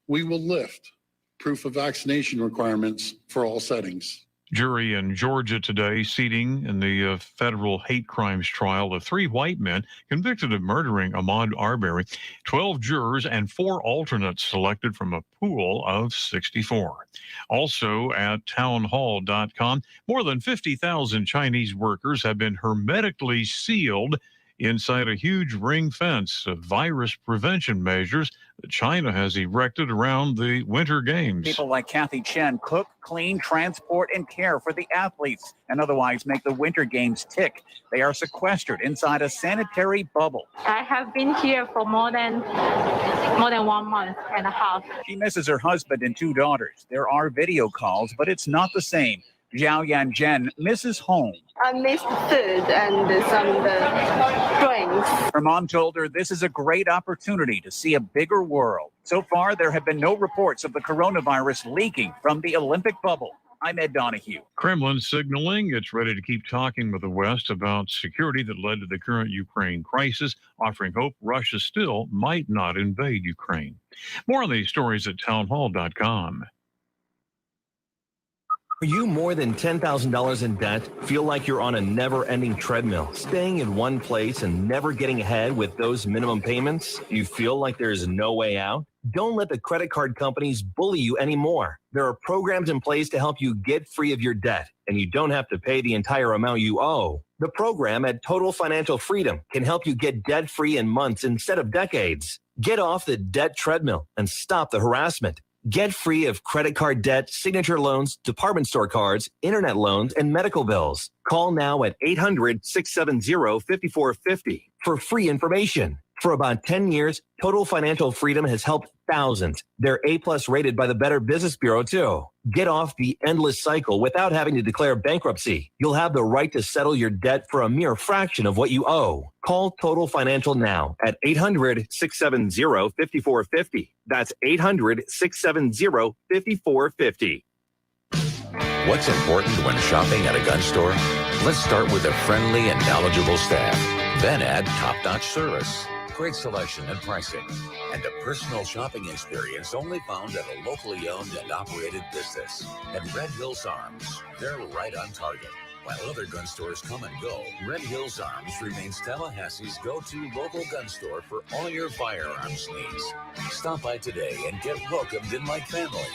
we will lift proof of vaccination requirements for all settings. Jury in Georgia today seating in the federal hate crimes trial of 3 white men convicted of murdering Ahmaud Arbery. 12 jurors and 4 alternates selected from a pool of 64. Also at townhall.com, more than 50,000 Chinese workers have been hermetically sealed inside a huge ring fence of virus prevention measures that China has erected around the Winter Games. People like Kathy Chen cook, clean, transport, and care for the athletes and otherwise make the Winter Games tick. They are sequestered inside a sanitary bubble. I have been here for more than 1 month and a half. She misses her husband and 2 daughters. There are video calls, but it's not the same. Zhao Yan Zhen misses home. I miss food and some of the drinks. Her mom told her this is a great opportunity to see a bigger world. So far, there have been no reports of the coronavirus leaking from the Olympic bubble. I'm Ed Donahue. Kremlin signaling it's ready to keep talking with the West about security that led to the current Ukraine crisis, offering hope Russia still might not invade Ukraine. More on these stories at townhall.com. Are you more than $10,000 in debt? Feel like you're on a never-ending treadmill, staying in one place and never getting ahead with those minimum payments? You feel like there's no way out? Don't let the credit card companies bully you anymore. There are programs in place to help you get free of your debt, and you don't have to pay the entire amount you owe. The program at Total Financial Freedom can help you get debt-free in months instead of decades. Get off the debt treadmill and stop the harassment. Get free of credit card debt, signature loans, department store cards, internet loans, and medical bills. Call now at 800-670-5450 for free information. For about 10 years, Total Financial Freedom has helped thousands. They're A+ rated by the Better Business Bureau, too. Get off the endless cycle without having to declare bankruptcy. You'll have the right to settle your debt for a mere fraction of what you owe. Call Total Financial now at 800-670-5450. That's 800-670-5450. What's important when shopping at a gun store? Let's start with a friendly and knowledgeable staff. Then add top-notch service, great selection and pricing, and a personal shopping experience only found at a locally owned and operated business. At Red Hills Arms, they're right on target. While other gun stores come and go, Red Hills Arms remains Tallahassee's go-to local gun store for all your firearms needs. Stop by today and get welcomed in like family.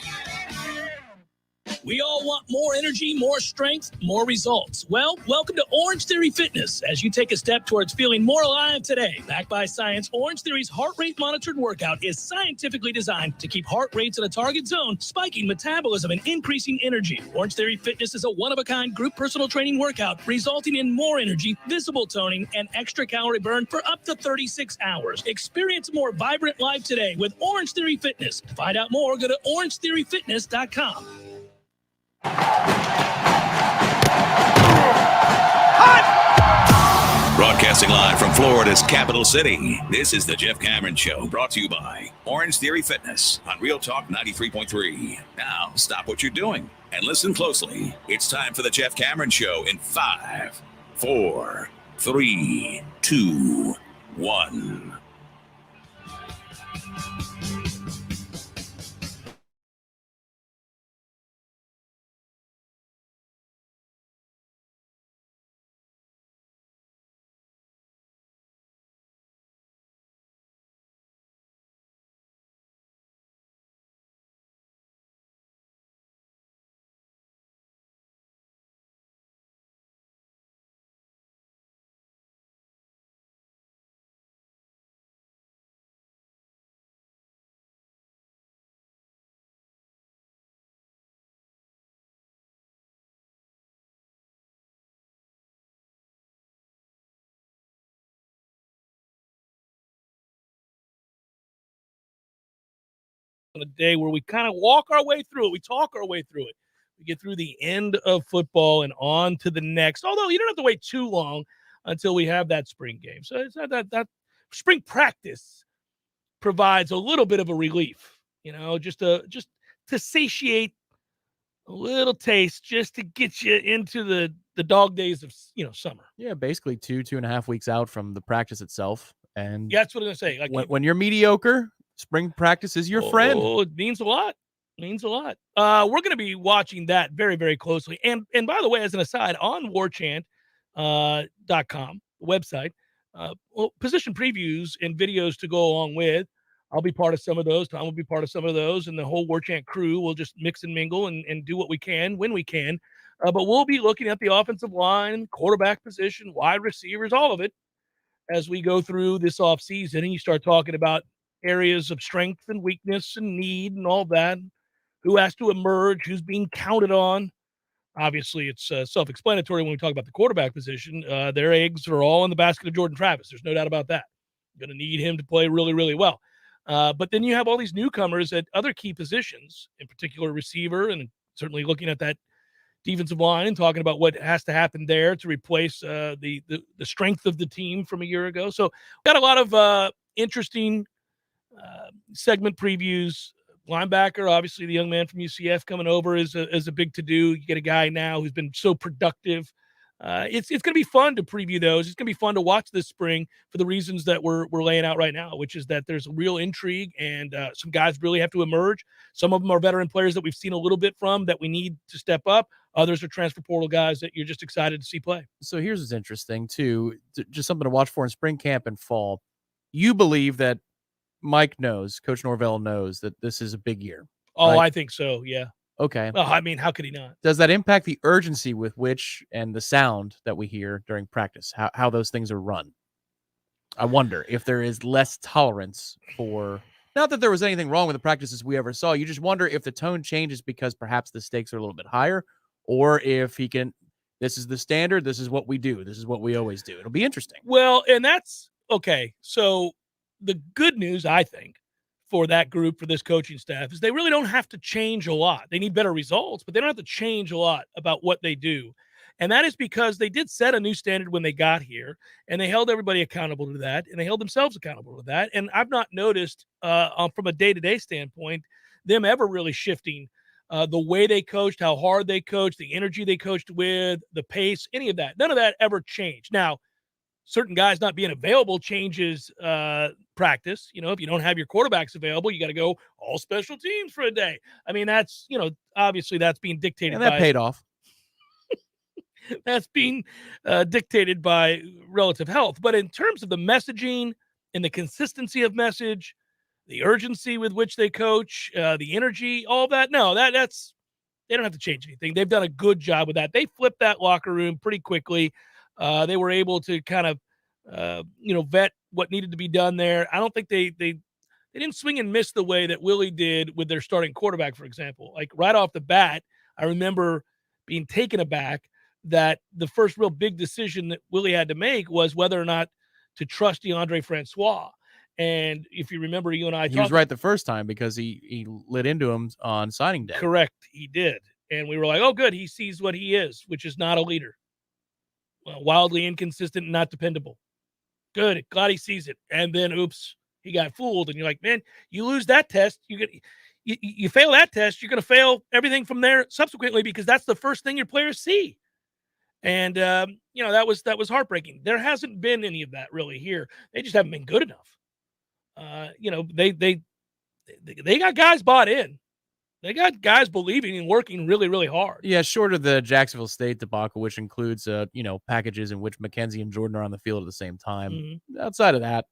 We all want more energy, more strength, more results. Well, welcome to Orange Theory Fitness as you take a step towards feeling more alive today. Backed by science, Orange Theory's heart rate monitored workout is scientifically designed to keep heart rates in a target zone, spiking metabolism and increasing energy. Orange Theory Fitness is a one-of-a-kind group personal training workout resulting in more energy, visible toning, and extra calorie burn for up to 36 hours. Experience a more vibrant life today with Orange Theory Fitness. To find out more, go to orangetheoryfitness.com. Broadcasting live from Florida's capital city, this is the Jeff Cameron Show, brought to you by Orange Theory Fitness on Real Talk 93.3. Now, stop what you're doing and listen closely. It's time for the Jeff Cameron Show in 5, 4, 3, 2, 1. on a day where we kind of walk our way through it. We talk our way through it. We get through the end of football and on to the next. Although you don't have to wait too long until we have that spring game. So it's not that spring practice provides a little bit of a relief, just to satiate a little taste, just to get you into the dog days of summer. Yeah, basically 2.5 weeks out from the practice itself. And yeah, that's what I'm gonna say. Like, when you're mediocre, spring practice is your friend. Oh, it means a lot. Means a lot. We're going to be watching that very, very closely. And by the way, as an aside, on Warchant.com website, position previews and videos to go along with. I'll be part of some of those. Tom will be part of some of those, and the whole Warchant crew will just mix and mingle and do what we can when we can. But we'll be looking at the offensive line, quarterback position, wide receivers, all of it as we go through this offseason. And you start talking about areas of strength and weakness and need and all that. Who has to emerge, who's being counted on. Obviously, it's self-explanatory when we talk about the quarterback position. Their eggs are all in the basket of Jordan Travis. There's no doubt about that. Going to need him to play really, really well. But then you have all these newcomers at other key positions, in particular receiver, and certainly looking at that defensive line and talking about what has to happen there to replace the strength of the team from a year ago. So got a lot of interesting segment previews. Linebacker, obviously the young man from UCF coming over is a big to-do. You get a guy now who's been so productive. It's going to be fun to preview those. It's going to be fun to watch this spring for the reasons that we're laying out right now, which is that there's real intrigue and some guys really have to emerge. Some of them are veteran players that we've seen a little bit from that we need to step up. Others are transfer portal guys that you're just excited to see play. So here's what's interesting, too. Just something to watch for in spring camp and fall. You believe that Mike knows, Coach Norvell knows that this is a big year. Oh, right? I think so, yeah. Okay. Well, I mean, how could he not? Does that impact the urgency with which and the sound that we hear during practice, how those things are run? I wonder if there is less tolerance for, not that there was anything wrong with the practices we ever saw. You just wonder if the tone changes because perhaps the stakes are a little bit higher, or if he can, this is the standard, this is what we do, this is what we always do. It'll be interesting. Well, and that's okay. So the good news, I think, for that group, for this coaching staff, is they really don't have to change a lot. They need better results, but they don't have to change a lot about what they do. And that is because they did set a new standard when they got here, and they held everybody accountable to that, and they held themselves accountable to that. And I've not noticed from a day-to-day standpoint them ever really shifting the way they coached, how hard they coached, the energy they coached with, the pace, any of that. None of that ever changed. Now, certain guys not being available changes practice. If you don't have your quarterbacks available, you got to go all special teams for a day. I mean, that's, obviously that's being dictated. And that paid off. That's being dictated by relative health. But in terms of the messaging and the consistency of message, the urgency with which they coach, the energy, all that, no, that's, they don't have to change anything. They've done a good job with that. They flipped that locker room pretty quickly. They were able to kind of, vet what needed to be done there. I don't think they didn't swing and miss the way that Willie did with their starting quarterback, for example. Like right off the bat, I remember being taken aback that the first real big decision that Willie had to make was whether or not to trust DeAndre Francois. And if you remember, you and I he was right the first time because he lit into him on signing day. Correct, he did. And we were like, oh, good, he sees what he is, which is not a leader. Wildly inconsistent and not dependable. Good. Glad he sees it. And then, oops, he got fooled. And you're like, man, you lose that test. You fail that test. You're going to fail everything from there subsequently because that's the first thing your players see. And, that was heartbreaking. There hasn't been any of that really here. They just haven't been good enough. They got guys bought in. They got guys believing and working really, really hard. Yeah, short of the Jacksonville State debacle, which includes, packages in which McKenzie and Jordan are on the field at the same time. Mm-hmm. Outside of that.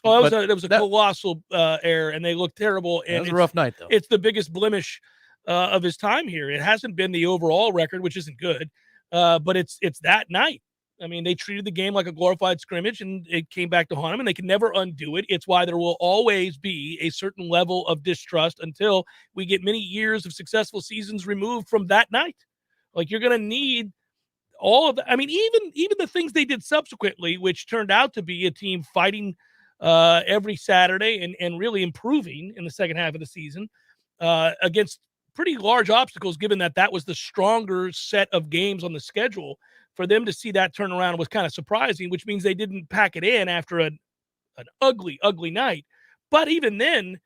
Well, that was a colossal error, and they look terrible. And it was a rough night, though. It's the biggest blemish of his time here. It hasn't been the overall record, which isn't good, but it's that night. I mean, they treated the game like a glorified scrimmage, and it came back to haunt them, and they can never undo it. It's why there will always be a certain level of distrust until we get many years of successful seasons removed from that night. Like, you're going to need all of that. I mean, even the things they did subsequently, which turned out to be a team fighting every Saturday and really improving in the second half of the season. against pretty large obstacles, given that was the stronger set of games on the schedule. For them to see that turn around was kind of surprising, which means they didn't pack it in after an ugly, ugly night. But even then,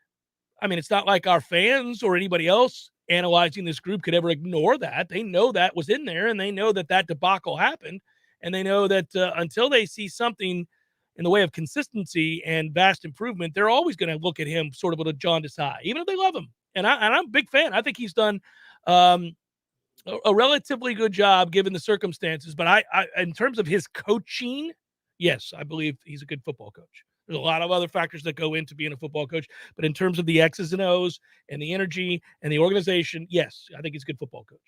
I mean, it's not like our fans or anybody else analyzing this group could ever ignore that. They know that was in there, and they know that debacle happened, and they know that until they see something in the way of consistency and vast improvement, they're always going to look at him sort of with a jaundiced eye, even if they love him. And I'm a big fan. I think he's done a relatively good job given the circumstances. But I, in terms of his coaching, yes, I believe he's a good football coach. There's a lot of other factors that go into being a football coach. But in terms of the X's and O's and the energy and the organization, yes, I think he's a good football coach.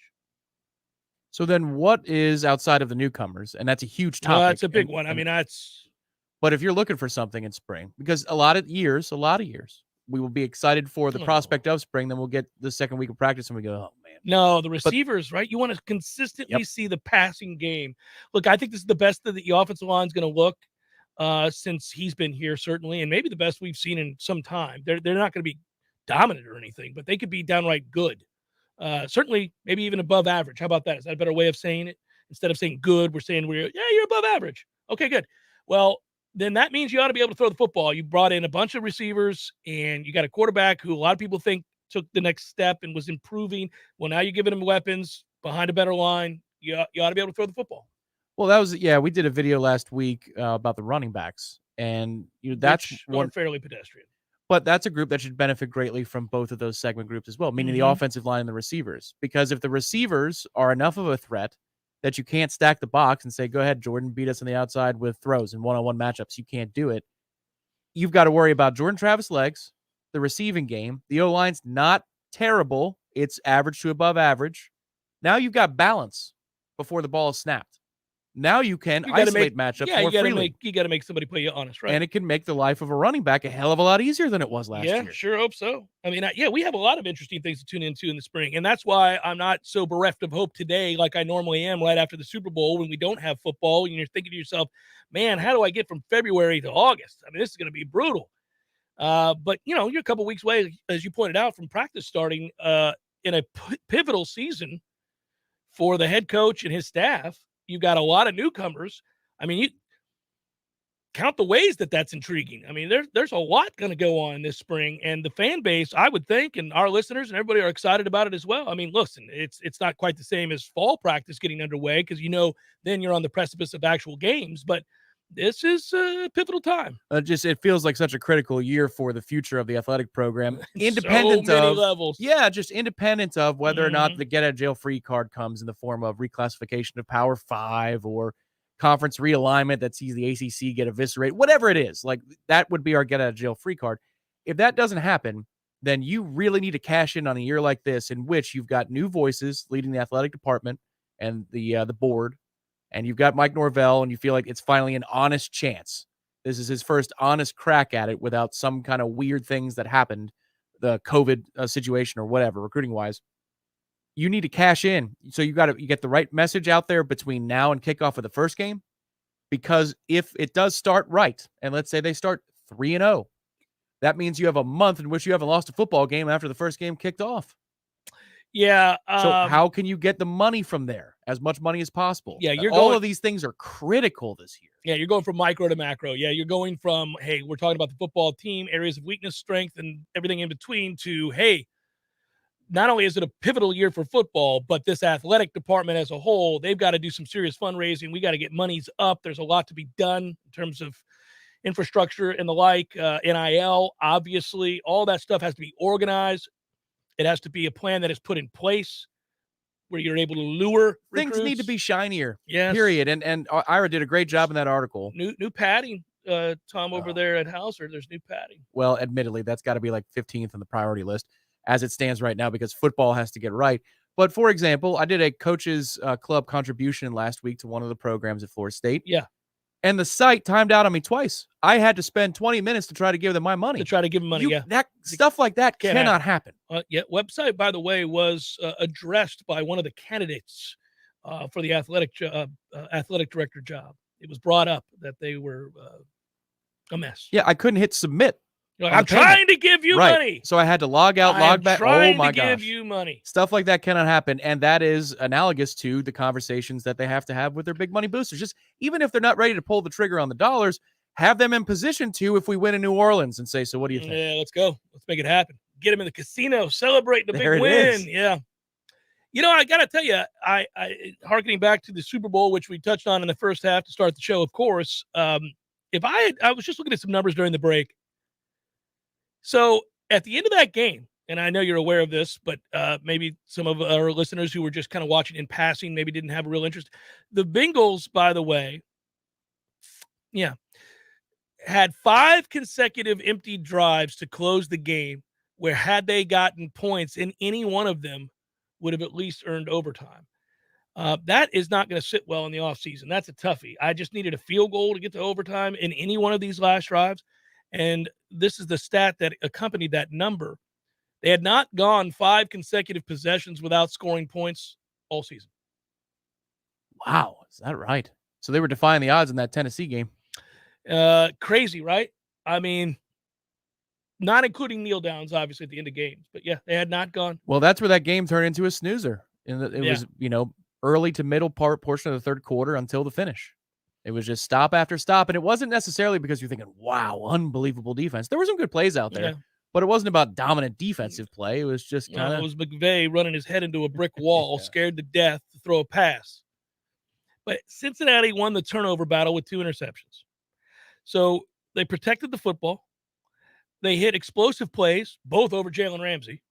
So then what is outside of the newcomers? And that's a huge topic. That's a big one. I mean, that's... But if you're looking for something in spring, because a lot of years, we will be excited for the prospect of spring. Then we'll get the second week of practice and we go, oh, man. No, the receivers, right? You want to consistently see the passing game. Look, I think this is the best that the offensive line is going to look since he's been here, certainly, and maybe the best we've seen in some time. They're not going to be dominant or anything, but they could be downright good. Certainly, maybe even above average. How about that? Is that a better way of saying it? Instead of saying good, we're saying you're above average. Okay, good. Well, then that means you ought to be able to throw the football. You brought in a bunch of receivers, and you got a quarterback who a lot of people think took the next step and was improving. Well, now you're giving him weapons behind a better line. You ought to be able to throw the football. Well, we did a video last week about the running backs, and that's one fairly pedestrian. But that's a group that should benefit greatly from both of those segment groups as well, meaning the offensive line and the receivers. Because if the receivers are enough of a threat that you can't stack the box and say, go ahead, Jordan, beat us on the outside with throws and one-on-one matchups, you can't do it. You've got to worry about Jordan Travis' legs, the receiving game. The O-line's not terrible. It's average to above average. Now you've got balance before the ball is snapped. Now you can isolate matchups more freely. You got to make somebody play you honest, right? And it can make the life of a running back a hell of a lot easier than it was last year. Yeah, sure hope so. I mean, we have a lot of interesting things to tune into in the spring, and that's why I'm not so bereft of hope today like I normally am right after the Super Bowl when we don't have football, and you're thinking to yourself, man, how do I get from February to August? I mean, this is going to be brutal. But, you're a couple weeks away, as you pointed out, from practice starting in a pivotal season for the head coach and his staff. You've got a lot of newcomers. I mean, you count the ways that's intriguing. I mean, there's a lot going to go on this spring, and the fan base, I would think, and our listeners and everybody are excited about it as well. I mean, listen, it's not quite the same as fall practice getting underway because then you're on the precipice of actual games, but this is a pivotal time. It feels like such a critical year for the future of the athletic program, independent so many of levels. Yeah, just independent of whether or not the get out of jail free card comes in the form of reclassification of Power 5 or conference realignment that sees the ACC get eviscerated, whatever it is. Like that would be our get out of jail free card. If that doesn't happen, then you really need to cash in on a year like this in which you've got new voices leading the athletic department and the board. And you've got Mike Norvell, and you feel like it's finally an honest chance. This is his first honest crack at it without some kind of weird things that happened, the COVID situation or whatever, recruiting-wise. You need to cash in. So you get the right message out there between now and kickoff of the first game. Because if it does start right, and let's say they start 3-0, that means you have a month in which you haven't lost a football game after the first game kicked off. Yeah. So how can you get the money from there? As much money as possible. Yeah, all of these things are critical this year. Yeah, you're going from micro to macro. Yeah, you're going from, hey, we're talking about the football team, areas of weakness, strength, and everything in between to, hey, not only is it a pivotal year for football, but this athletic department as a whole, they've got to do some serious fundraising. We got to get monies up. There's a lot to be done in terms of infrastructure and the like, NIL, obviously. All that stuff has to be organized. It has to be a plan that is put in place where you're able to lure things recruits. Need to be shinier. Yes. Period. And Ira did a great job in that article. New padding, Tom, over there at Hauser. There's new padding. Well, admittedly, that's got to be like 15th on the priority list as it stands right now because football has to get right. But for example, I did a coaches club contribution last week to one of the programs at Florida State. Yeah. And the site timed out on me twice. I had to spend 20 minutes to try to give them my money. Yeah. Stuff like that cannot happen. Website, by the way, was addressed by one of the candidates for the athletic director job. It was brought up that they were a mess. Yeah, I couldn't hit submit. You're like, I'm trying to give you money. So I had to log out, log back. Oh my gosh. Give you money. Stuff like that cannot happen. And that is analogous to the conversations that they have to have with their big money boosters. Just even if they're not ready to pull the trigger on the dollars, have them in position to if we win in New Orleans and say, so what do you think? Yeah, let's go. Let's make it happen. Get them in the casino, celebrate the There big it win. is. Yeah. You know, I got to tell you, I hearkening back to the Super Bowl, which we touched on in the first half to start the show, of course. I was just looking at some numbers during the break. So at the end of that game, and I know you're aware of this, but maybe some of our listeners who were just kind of watching in passing maybe didn't have a real interest. The Bengals, by the way, had 5 consecutive empty drives to close the game where had they gotten points in any one of them would have at least earned overtime. That is not going to sit well in the offseason. That's a toughie. I just needed a field goal to get to overtime in any one of these last drives. And this is the stat that accompanied that number. They had not gone 5 consecutive possessions without scoring points all season. Wow. Is that right? So they were defying the odds in that Tennessee game. Crazy, right? I mean, not including kneel downs, obviously, at the end of games. But yeah, they had not gone. Well, that's where that game turned into a snoozer. It was, early to middle portion of the third quarter until the finish. It was just stop after stop. And it wasn't necessarily because you're thinking, wow, unbelievable defense. There were some good plays out there, but it wasn't about dominant defensive play. It was just kind of. It was McVay running his head into a brick wall, scared to death to throw a pass. But Cincinnati won the turnover battle with 2 interceptions. So they protected the football. They hit explosive plays, both over Jalen Ramsey.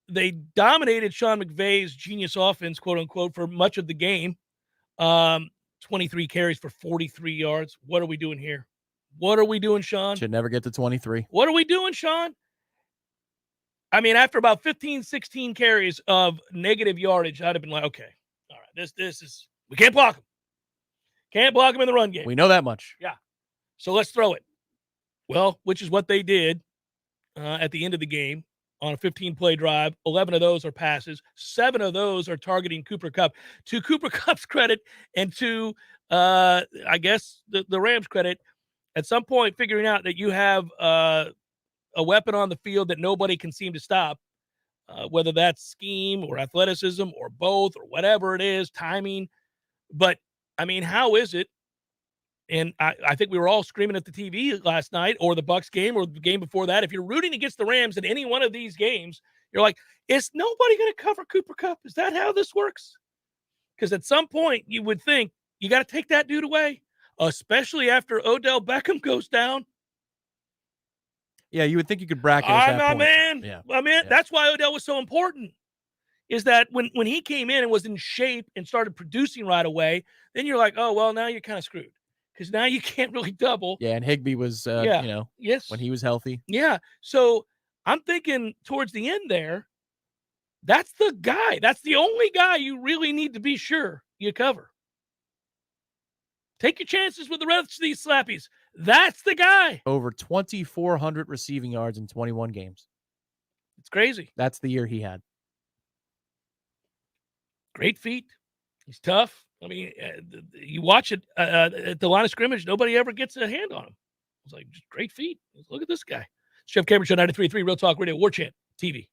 They dominated Sean McVay's genius offense, quote unquote, for much of the game. 23 carries for 43 yards. What are we doing here? What are we doing, Sean? Should never get to 23. What are we doing, Sean? I mean, after about 15, 16 carries of negative yardage, I'd have been like, okay, all right, this is, we can't block him. Can't block him in the run game. We know that much. Yeah. So let's throw it. Well, which is what they did at the end of the game on a 15-play drive. 11 of those are passes. 7 of those are targeting Cooper Kupp. To Cooper Kupp's credit and to, I guess, the Rams' credit, at some point figuring out that you have a weapon on the field that nobody can seem to stop, whether that's scheme or athleticism or both or whatever it is, timing. But, I mean, how is it? And I think we were all screaming at the TV last night or the Bucs game or the game before that. If you're rooting against the Rams in any one of these games, you're like, is nobody going to cover Cooper Kupp? Is that how this works? Because at some point you would think you got to take that dude away, especially after Odell Beckham goes down. Yeah, you would think you could bracket at that point. Man. That's why Odell was so important. Is that when he came in and was in shape and started producing right away, then you're like, oh, well, now you're kind of screwed. Because now you can't really double. Yeah, and Higbee was, when he was healthy. Yeah. So I'm thinking towards the end there, that's the guy. That's the only guy you really need to be sure you cover. Take your chances with the rest of these slappies. That's the guy. Over 2,400 receiving yards in 21 games. It's crazy. That's the year he had. Great feet. He's tough. I mean, you watch it at the line of scrimmage, nobody ever gets a hand on him. It's like, just great feet. Look at this guy. Jeff Cameron Show, 93.3 Real Talk Radio, Warchant TV.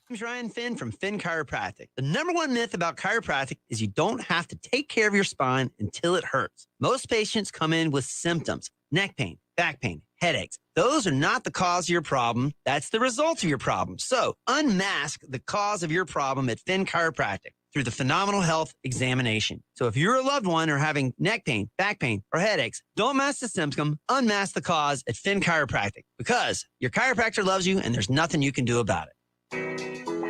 I'm Ryan Finn from Finn Chiropractic. The number one myth about chiropractic is you don't have to take care of your spine until it hurts. Most patients come in with symptoms, neck pain, back pain, headaches. Those are not the cause of your problem. That's the result of your problem. So unmask the cause of your problem at Finn Chiropractic through the Phenomenal Health Examination. So if you're a loved one or having neck pain, back pain, or headaches, don't mask the symptom, unmask the cause at Finn Chiropractic, because your chiropractor loves you and there's nothing you can do about it.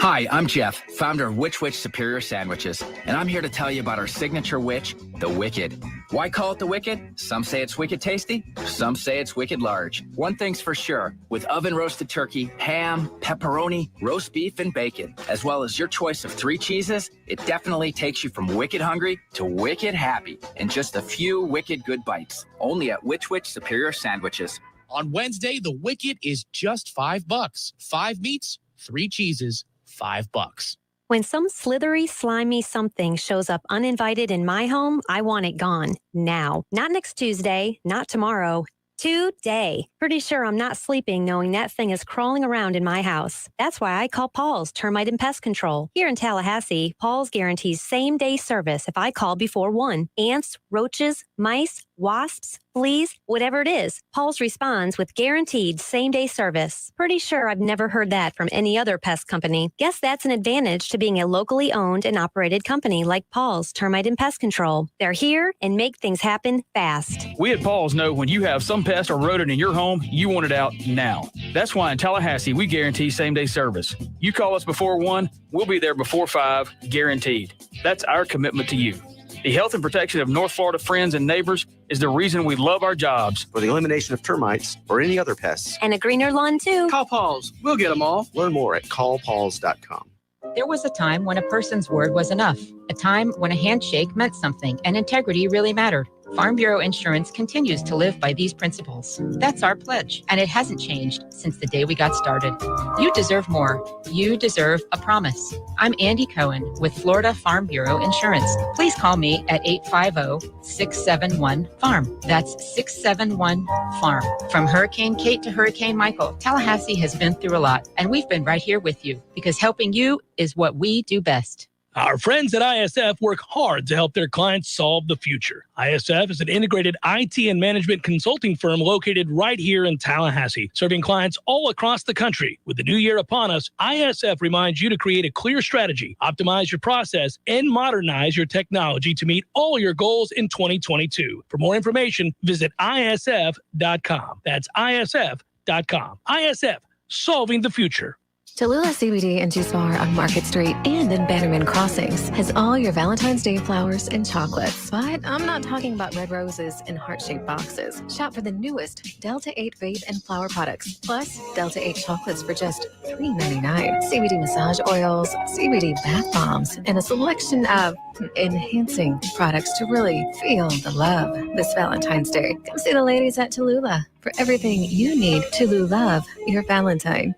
Hi, I'm Jeff, founder of Which Superior Sandwiches, and I'm here to tell you about our signature witch, the Wicked. Why call it the Wicked? Some say it's wicked tasty, some say it's wicked large. One thing's for sure, with oven-roasted turkey, ham, pepperoni, roast beef, and bacon, as well as your choice of 3 cheeses, it definitely takes you from wicked hungry to wicked happy in just a few wicked good bites, only at Which Superior Sandwiches. On Wednesday, the Wicked is just $5. 5 meats, 3 cheeses, $5. When some slithery, slimy something shows up uninvited in my home, I want it gone now. Not next Tuesday, not tomorrow, Today. Pretty sure I'm not sleeping knowing that thing is crawling around in my house. That's why I call Paul's Termite and Pest Control. Here in Tallahassee, Paul's guarantees same-day service if I call before 1. Ants, roaches, mice, wasps, fleas, whatever it is, Paul's responds with guaranteed same-day service. Pretty sure I've never heard that from any other pest company. Guess that's an advantage to being a locally owned and operated company like Paul's Termite and Pest Control. They're here and make things happen fast. We at Paul's know when you have some pest or rodent in your home, you want it out now. That's why in Tallahassee, we guarantee same-day service. You call us before 1, we'll be there before 5, guaranteed. That's our commitment to you. The health and protection of North Florida friends and neighbors is the reason we love our jobs. For the elimination of termites or any other pests. And a greener lawn, too. Call Paul's. We'll get them all. Learn more at callpauls.com. There was a time when a person's word was enough, a time when a handshake meant something and integrity really mattered. Farm Bureau Insurance continues to live by these principles. That's our pledge, and it hasn't changed since the day we got started. You deserve more. You deserve a promise. I'm Andy Cohen with Florida Farm Bureau Insurance. Please call me at 850-671-FARM. That's 671-FARM. From Hurricane Kate to Hurricane Michael, Tallahassee has been through a lot, and we've been right here with you because helping you is what we do best. Our friends at ISF work hard to help their clients solve the future. ISF is an integrated IT and management consulting firm located right here in Tallahassee, serving clients all across the country. With the new year upon us, ISF reminds you to create a clear strategy, optimize your process, and modernize your technology to meet all your goals in 2022. For more information, visit ISF.com. That's ISF.com. ISF, solving the future. Tallulah CBD and Juice Bar on Market Street and in Bannerman Crossings has all your Valentine's Day flowers and chocolates. But I'm not talking about red roses in heart-shaped boxes. Shop for the newest Delta 8 vape and flower products, plus Delta 8 chocolates for just $3.99. CBD massage oils, CBD bath bombs, and a selection of enhancing products to really feel the love this Valentine's Day. Come see the ladies at Tallulah for everything you need to love your Valentine.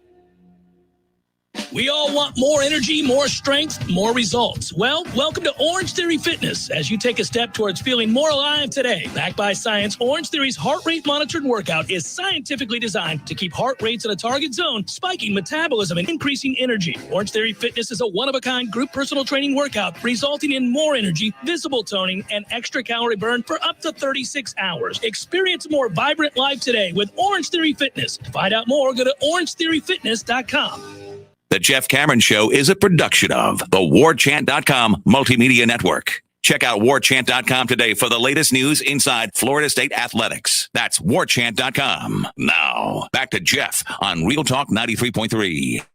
We all want more energy, more strength, more results. Well, welcome to Orange Theory Fitness as you take a step towards feeling more alive today. Backed by science, Orange Theory's heart rate monitored workout is scientifically designed to keep heart rates in a target zone, spiking metabolism and increasing energy. Orange Theory Fitness is a one-of-a-kind group personal training workout resulting in more energy, visible toning, and extra calorie burn for up to 36 hours. Experience a more vibrant life today with Orange Theory Fitness. To find out more, go to orangetheoryfitness.com. The Jeff Cameron Show is a production of the Warchant.com Multimedia Network. Check out Warchant.com today for the latest news inside Florida State athletics. That's Warchant.com. Now, back to Jeff on Real Talk 93.3.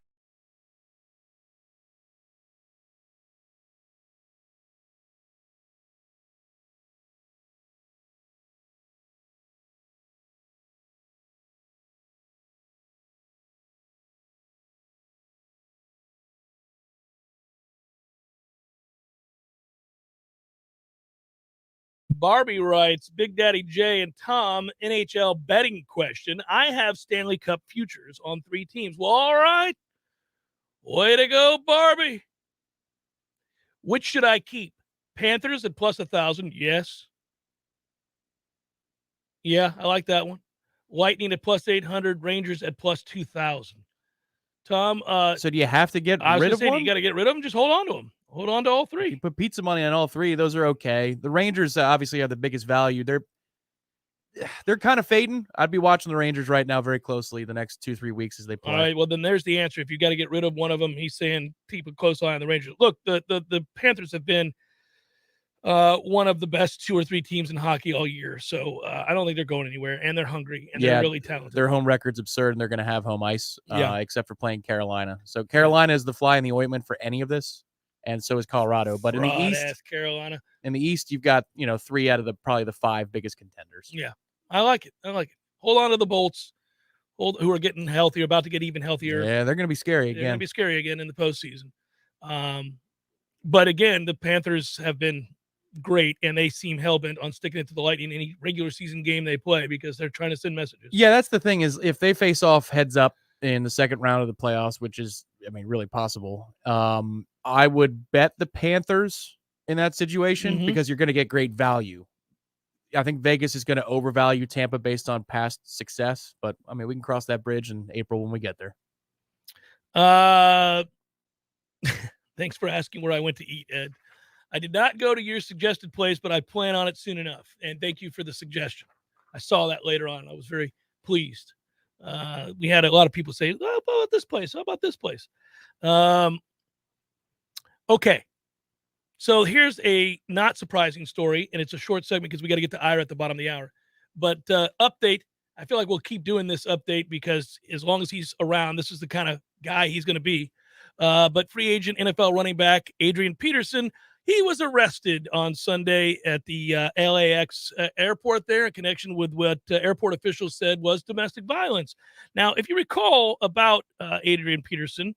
Barbie writes, Big Daddy J and Tom, NHL betting question. I have Stanley Cup futures on 3 teams. Well, all right. Way to go, Barbie. Which should I keep? Panthers at plus 1,000. Yes. Yeah, I like that one. Lightning at plus 800. Rangers at plus 2,000. Tom. So do you have to get rid of one? You got to get rid of them. Just hold on to them. Hold on to all 3. You put pizza money on all 3. Those are okay. The Rangers obviously have the biggest value. They're kind of fading. I'd be watching the Rangers right now very closely the next 2-3 weeks as they play. All right. Well, then there's the answer. If you got to get rid of one of them, he's saying keep a close eye on the Rangers. Look, the Panthers have been one of the best 2 or 3 teams in hockey all year. So I don't think they're going anywhere, and they're hungry, and they're really talented. Their home record's absurd, and they're going to have home ice, except for playing Carolina. So Carolina is the fly in the ointment for any of this, and so is Colorado. But in the East, Carolina. In the East, you've got 3 out of probably the 5 biggest contenders. Yeah, I like it. Hold on to the Bolts, who are getting healthier, about to get even healthier. Yeah, they're going to be scary again. They're going to be scary again in the postseason. But again, the Panthers have been great, and they seem hellbent on sticking it to the Lightning any regular season game they play because they're trying to send messages. Yeah, that's the thing is if they face off heads up in the second round of the playoffs, which is, really possible, I would bet the Panthers in that situation because you're going to get great value. I think Vegas is going to overvalue Tampa based on past success, but I mean, we can cross that bridge in April when we get there. Thanks for asking where I went to eat, Ed. I did not go to your suggested place, but I plan on it soon enough. And thank you for the suggestion. I saw that later on. I was very pleased. We had a lot of people say, "Oh, how about this place? How about this place?" Okay. So here's a not surprising story, and it's a short segment because we got to get to Ira at the bottom of the hour. But update, I feel like we'll keep doing this update because as long as he's around, this is the kind of guy he's going to be. But free agent NFL running back Adrian Peterson, he was arrested on Sunday at the LAX airport there in connection with what airport officials said was domestic violence. Now, if you recall about Adrian Peterson,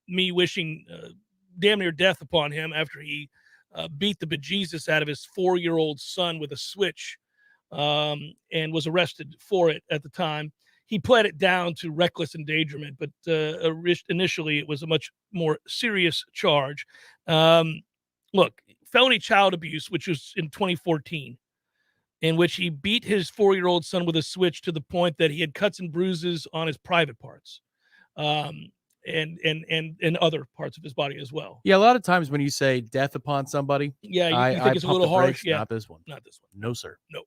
me wishing damn near death upon him after he beat the bejesus out of his 4-year-old son with a switch and was arrested for it at the time. He pled it down to reckless endangerment, but initially it was a much more serious charge. Look, felony child abuse, which was in 2014, in which he beat his 4-year-old son with a switch to the point that he had cuts and bruises on his private parts. And other parts of his body as well. Yeah, a lot of times when you say death upon somebody, yeah, you think it's a little harsh. Yeah, not this one. Not this one. No, sir. No.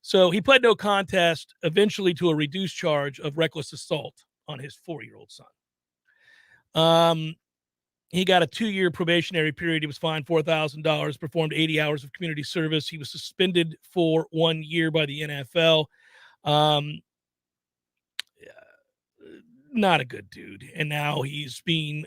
So he pled no contest eventually to a reduced charge of reckless assault on his 4-year-old son. He got a 2-year probationary period. He was fined $4,000, performed 80 hours of community service. He was suspended for 1 year by the NFL. Not a good dude. And now he's being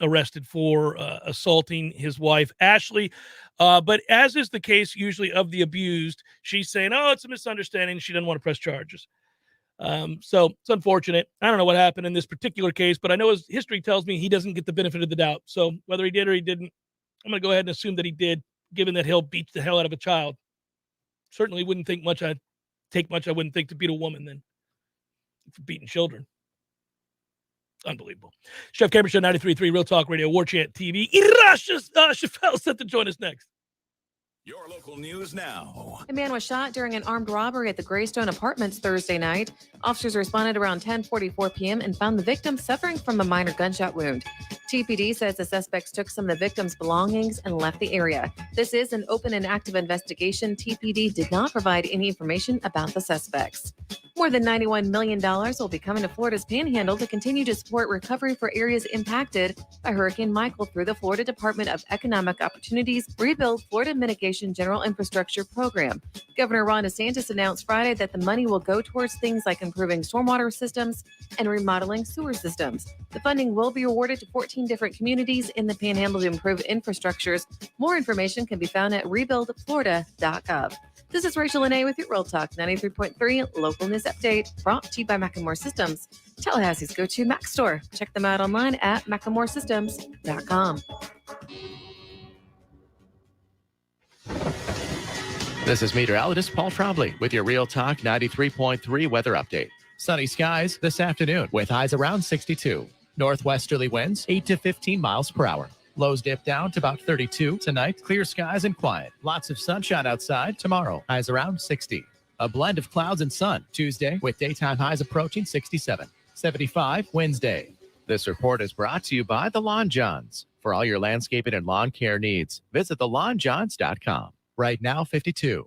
arrested for assaulting his wife, Ashley. But as is the case usually of the abused, she's saying, oh, it's a misunderstanding. She doesn't want to press charges. So it's unfortunate. I don't know what happened in this particular case, but I know his history tells me he doesn't get the benefit of the doubt. So whether he did or he didn't, I'm going to go ahead and assume that he did, given that he'll beat the hell out of a child. Certainly wouldn't think much. I wouldn't think to beat a woman then for beating children. Unbelievable. Chef Cameron Show 93.3 Real Talk Radio, Warchant TV. Ira Schoffel set to join us next. Your local news now. A man was shot during an armed robbery at the Greystone Apartments Thursday night. Officers responded around 10:44 p.m. and found the victim suffering from a minor gunshot wound. TPD says the suspects took some of the victim's belongings and left the area. This is an open and active investigation. TPD did not provide any information about the suspects. More than $91 million will be coming to Florida's Panhandle to continue to support recovery for areas impacted by Hurricane Michael through the Florida Department of Economic Opportunities Rebuild Florida Mitigation General Infrastructure Program. Governor Ron DeSantis announced Friday that the money will go towards things like improving stormwater systems and remodeling sewer systems. The funding will be awarded to 14 different communities in the Panhandle to improve infrastructures. More information can be found at rebuildflorida.gov. This is Rachel Lene with your Real Talk 93.3 Local News Update, brought to you by Macklemore Systems, Tallahassee's go-to Mac store. Check them out online at macklemoresystems.com. This is meteorologist Paul Trombley with your Real Talk 93.3 weather update. Sunny skies this afternoon with highs around 62. Northwesterly winds 8 to 15 miles per hour. Lows dip down to about 32 tonight. Clear skies and quiet. Lots of sunshine outside tomorrow. Highs around 60. A blend of clouds and sun Tuesday with daytime highs approaching 67. 75 Wednesday. This report is brought to you by the Lawn Johns. For all your landscaping and lawn care needs, visit thelawnjohns.com. Right now, 52.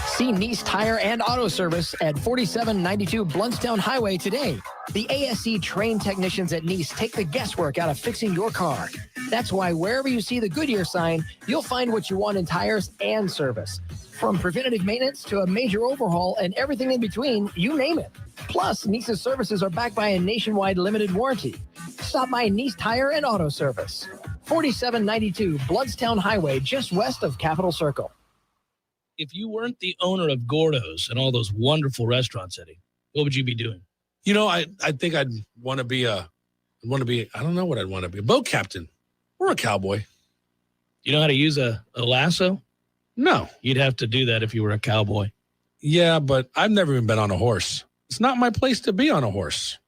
See Nice Tire and Auto Service at 4792 Bluntstown Highway today. The ASE trained technicians at Nice take the guesswork out of fixing your car. That's why wherever you see the Goodyear sign, you'll find what you want in tires and service. From preventative maintenance to a major overhaul and everything in between, you name it. Plus, Nice's services are backed by a nationwide limited warranty. Stop by Nice Tire and Auto Service. 4792 Bluntstown Highway, just west of Capitol Circle. If you weren't the owner of Gordo's and all those wonderful restaurants, Eddie, what would you be doing? You know, I think I'd want to be I don't know what I'd want to be, a boat captain or a cowboy. You know how to use a lasso? No. You'd have to do that if you were a cowboy. Yeah, but I've never even been on a horse. It's not my place to be on a horse.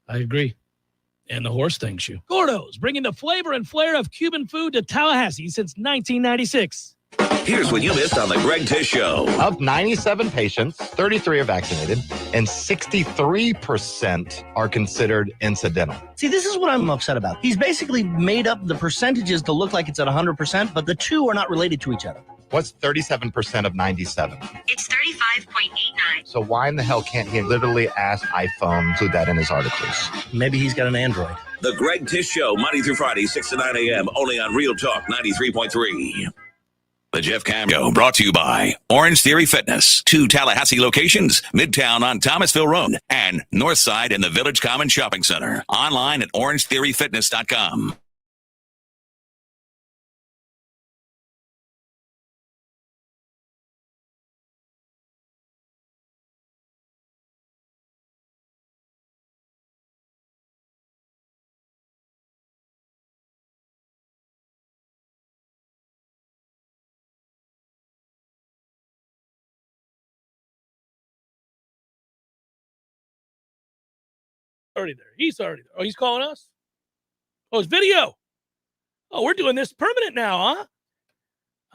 I agree. And the horse thanks you. Gordo's, bringing the flavor and flair of Cuban food to Tallahassee since 1996. Here's what you missed on the Greg Tish Show. Of 97 patients, 33 are vaccinated, and 63% are considered incidental. See, this is what I'm upset about. He's basically made up the percentages to look like it's at 100%, but the two are not related to each other. What's 37% of 97? It's 35.89. So why in the hell can't he literally ask iPhone include that in his articles? Maybe he's got an Android. The Greg Tish Show, Monday through Friday, 6 to 9 a.m., only on Real Talk 93.3. The Jeff Cam Show, brought to you by Orange Theory Fitness. 2 Tallahassee locations, Midtown on Thomasville Road and Northside in the Village Common Shopping Center. Online at orangetheoryfitness.com. Already there. He's already there. Oh, he's calling us? Oh, it's video. Oh, we're doing this permanent now, huh?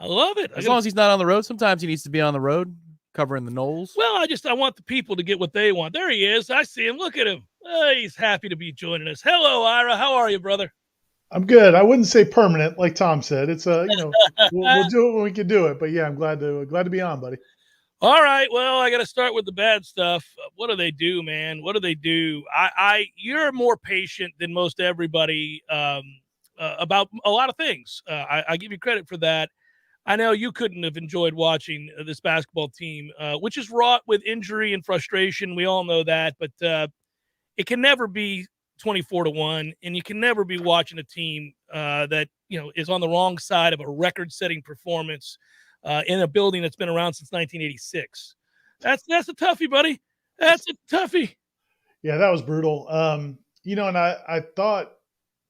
I love it. As long as he's not on the road. Sometimes he needs to be on the road covering the Noles. Well, I want the people to get what they want. There he is. I see him. Look at him. Oh, he's happy to be joining us. Hello, Ira. How are you, brother? I'm good. I wouldn't say permanent, like Tom said. It's we'll do it when we can do it. But yeah, I'm glad to be on, buddy. All right. Well, I got to start with the bad stuff. What do they do, man? What do they do? You're more patient than most everybody about a lot of things. I give you credit for that. I know you couldn't have enjoyed watching this basketball team, which is wrought with injury and frustration. We all know that, but it can never be 24-1, and you can never be watching a team that is on the wrong side of a record-setting performance in a building that's been around since 1986. That's a toughie, buddy. That's a toughie. Yeah, that was brutal. And I thought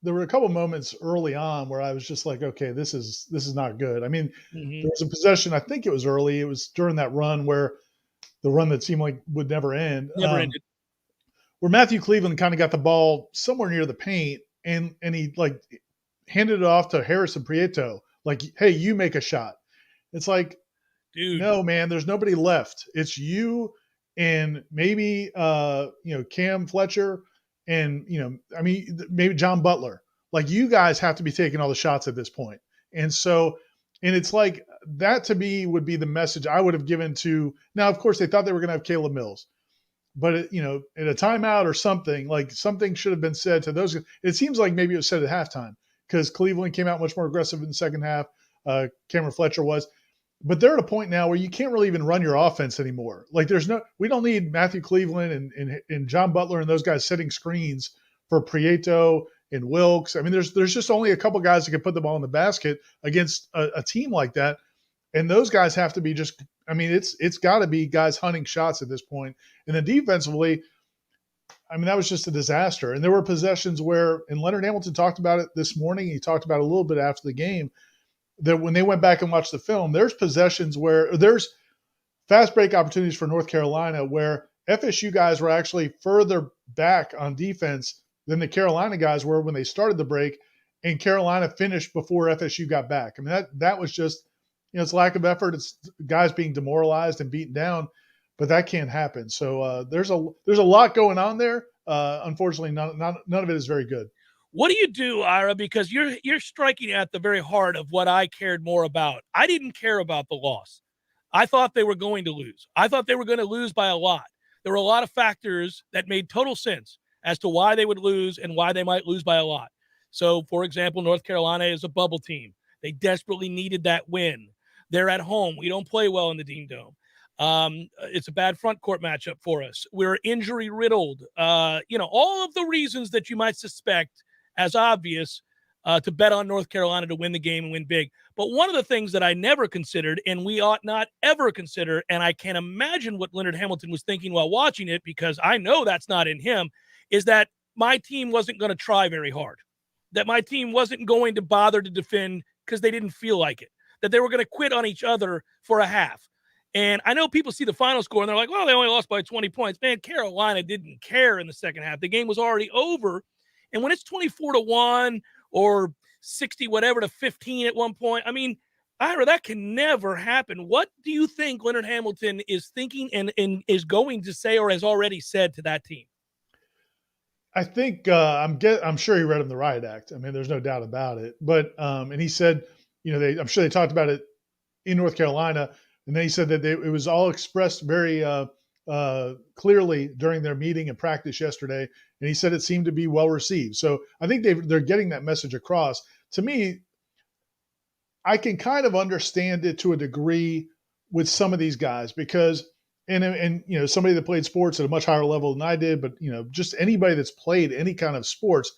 there were a couple moments early on where I was just like, okay, this is not good. I mean, There was a possession, I think it was early. It was during that run that seemed like would never end. Never ended. Where Matthew Cleveland kind of got the ball somewhere near the paint and he like handed it off to Harrison Prieto. Like, hey, you make a shot. It's like, dude, no, man, there's nobody left. It's you and maybe, Cam Fletcher and, maybe John Butler. Like, you guys have to be taking all the shots at this point. And it's like that to me would be the message I would have given to. Now, of course, they thought they were going to have Caleb Mills, but in a timeout or something, like something should have been said to those. It seems like maybe it was said at halftime because Cleveland came out much more aggressive in the second half. Cameron Fletcher was, but they're at a point now where you can't really even run your offense anymore. Like we don't need Matthew Cleveland and John Butler and those guys setting screens for Prieto and Wilkes. I mean, there's just only a couple guys that can put the ball in the basket against a team like that. And those guys have to be it's got to be guys hunting shots at this point. And then defensively, that was just a disaster. And there were possessions where, and Leonard Hamilton talked about it this morning, he talked about it a little bit after the game, that when they went back and watched the film, there's possessions where there's fast break opportunities for North Carolina where FSU guys were actually further back on defense than the Carolina guys were when they started the break, and Carolina finished before FSU got back. I mean, that was just, it's lack of effort. It's guys being demoralized and beaten down, but that can't happen. So there's a lot going on there. Unfortunately, none of it is very good. What do you do, Ira? Because you're striking at the very heart of what I cared more about. I didn't care about the loss. I thought they were going to lose. I thought they were going to lose by a lot. There were a lot of factors that made total sense as to why they would lose and why they might lose by a lot. So, for example, North Carolina is a bubble team. They desperately needed that win. They're at home. We don't play well in the Dean Dome. It's a bad front court matchup for us. We're injury riddled. All of the reasons that you might suspect as obvious to bet on North Carolina to win the game and win big. But one of the things that I never considered, and we ought not ever consider, and I can't imagine what Leonard Hamilton was thinking while watching it, because I know that's not in him, is that my team wasn't going to try very hard, that my team wasn't going to bother to defend because they didn't feel like it, that they were going to quit on each other for a half. And I know people see the final score and they're like, well, they only lost by 20 points. Man, Carolina didn't care in the second half. The game was already over. And when it's 24-1 or 60 whatever to 15 at one point, Ira, that can never happen. What do you think Leonard Hamilton is thinking and is going to say or has already said to that team? I think I'm sure he read him the riot act. I mean, there's no doubt about it. But and he said, I'm sure they talked about it in North Carolina, and then he said that it was all expressed very clearly during their meeting and practice yesterday. And he said it seemed to be well received. So I think they're getting that message across. To me, I can kind of understand it to a degree with some of these guys because, and somebody that played sports at a much higher level than I did, but just anybody that's played any kind of sports,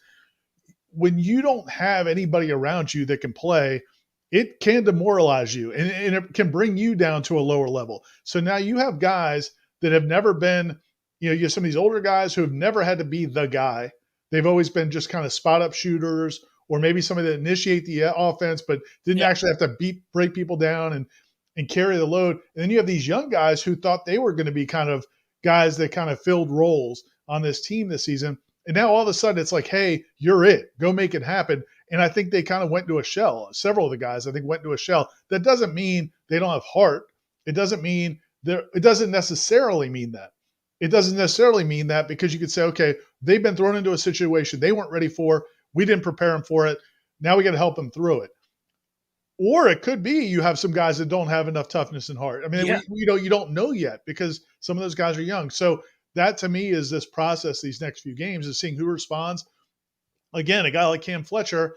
when you don't have anybody around you that can play, it can demoralize you and it can bring you down to a lower level. So now you have guys that have never been, you have some of these older guys who have never had to be the guy. They've always been just kind of spot up shooters, or maybe somebody that initiate the offense, but didn't actually have to break people down and carry the load. And then you have these young guys who thought they were going to be kind of guys that kind of filled roles on this team this season. And now all of a sudden it's like, hey, you're it. Go make it happen. And I think they kind of went into a shell. Several of the guys, I think, went into a shell. That doesn't mean they don't have heart. It doesn't necessarily mean that. It doesn't necessarily mean that because you could say, okay, they've been thrown into a situation they weren't ready for. We didn't prepare them for it. Now we got to help them through it. Or it could be you have some guys that don't have enough toughness and heart. I mean, you don't know yet because some of those guys are young. So that to me is this process these next few games is seeing who responds. Again, a guy like Cam Fletcher,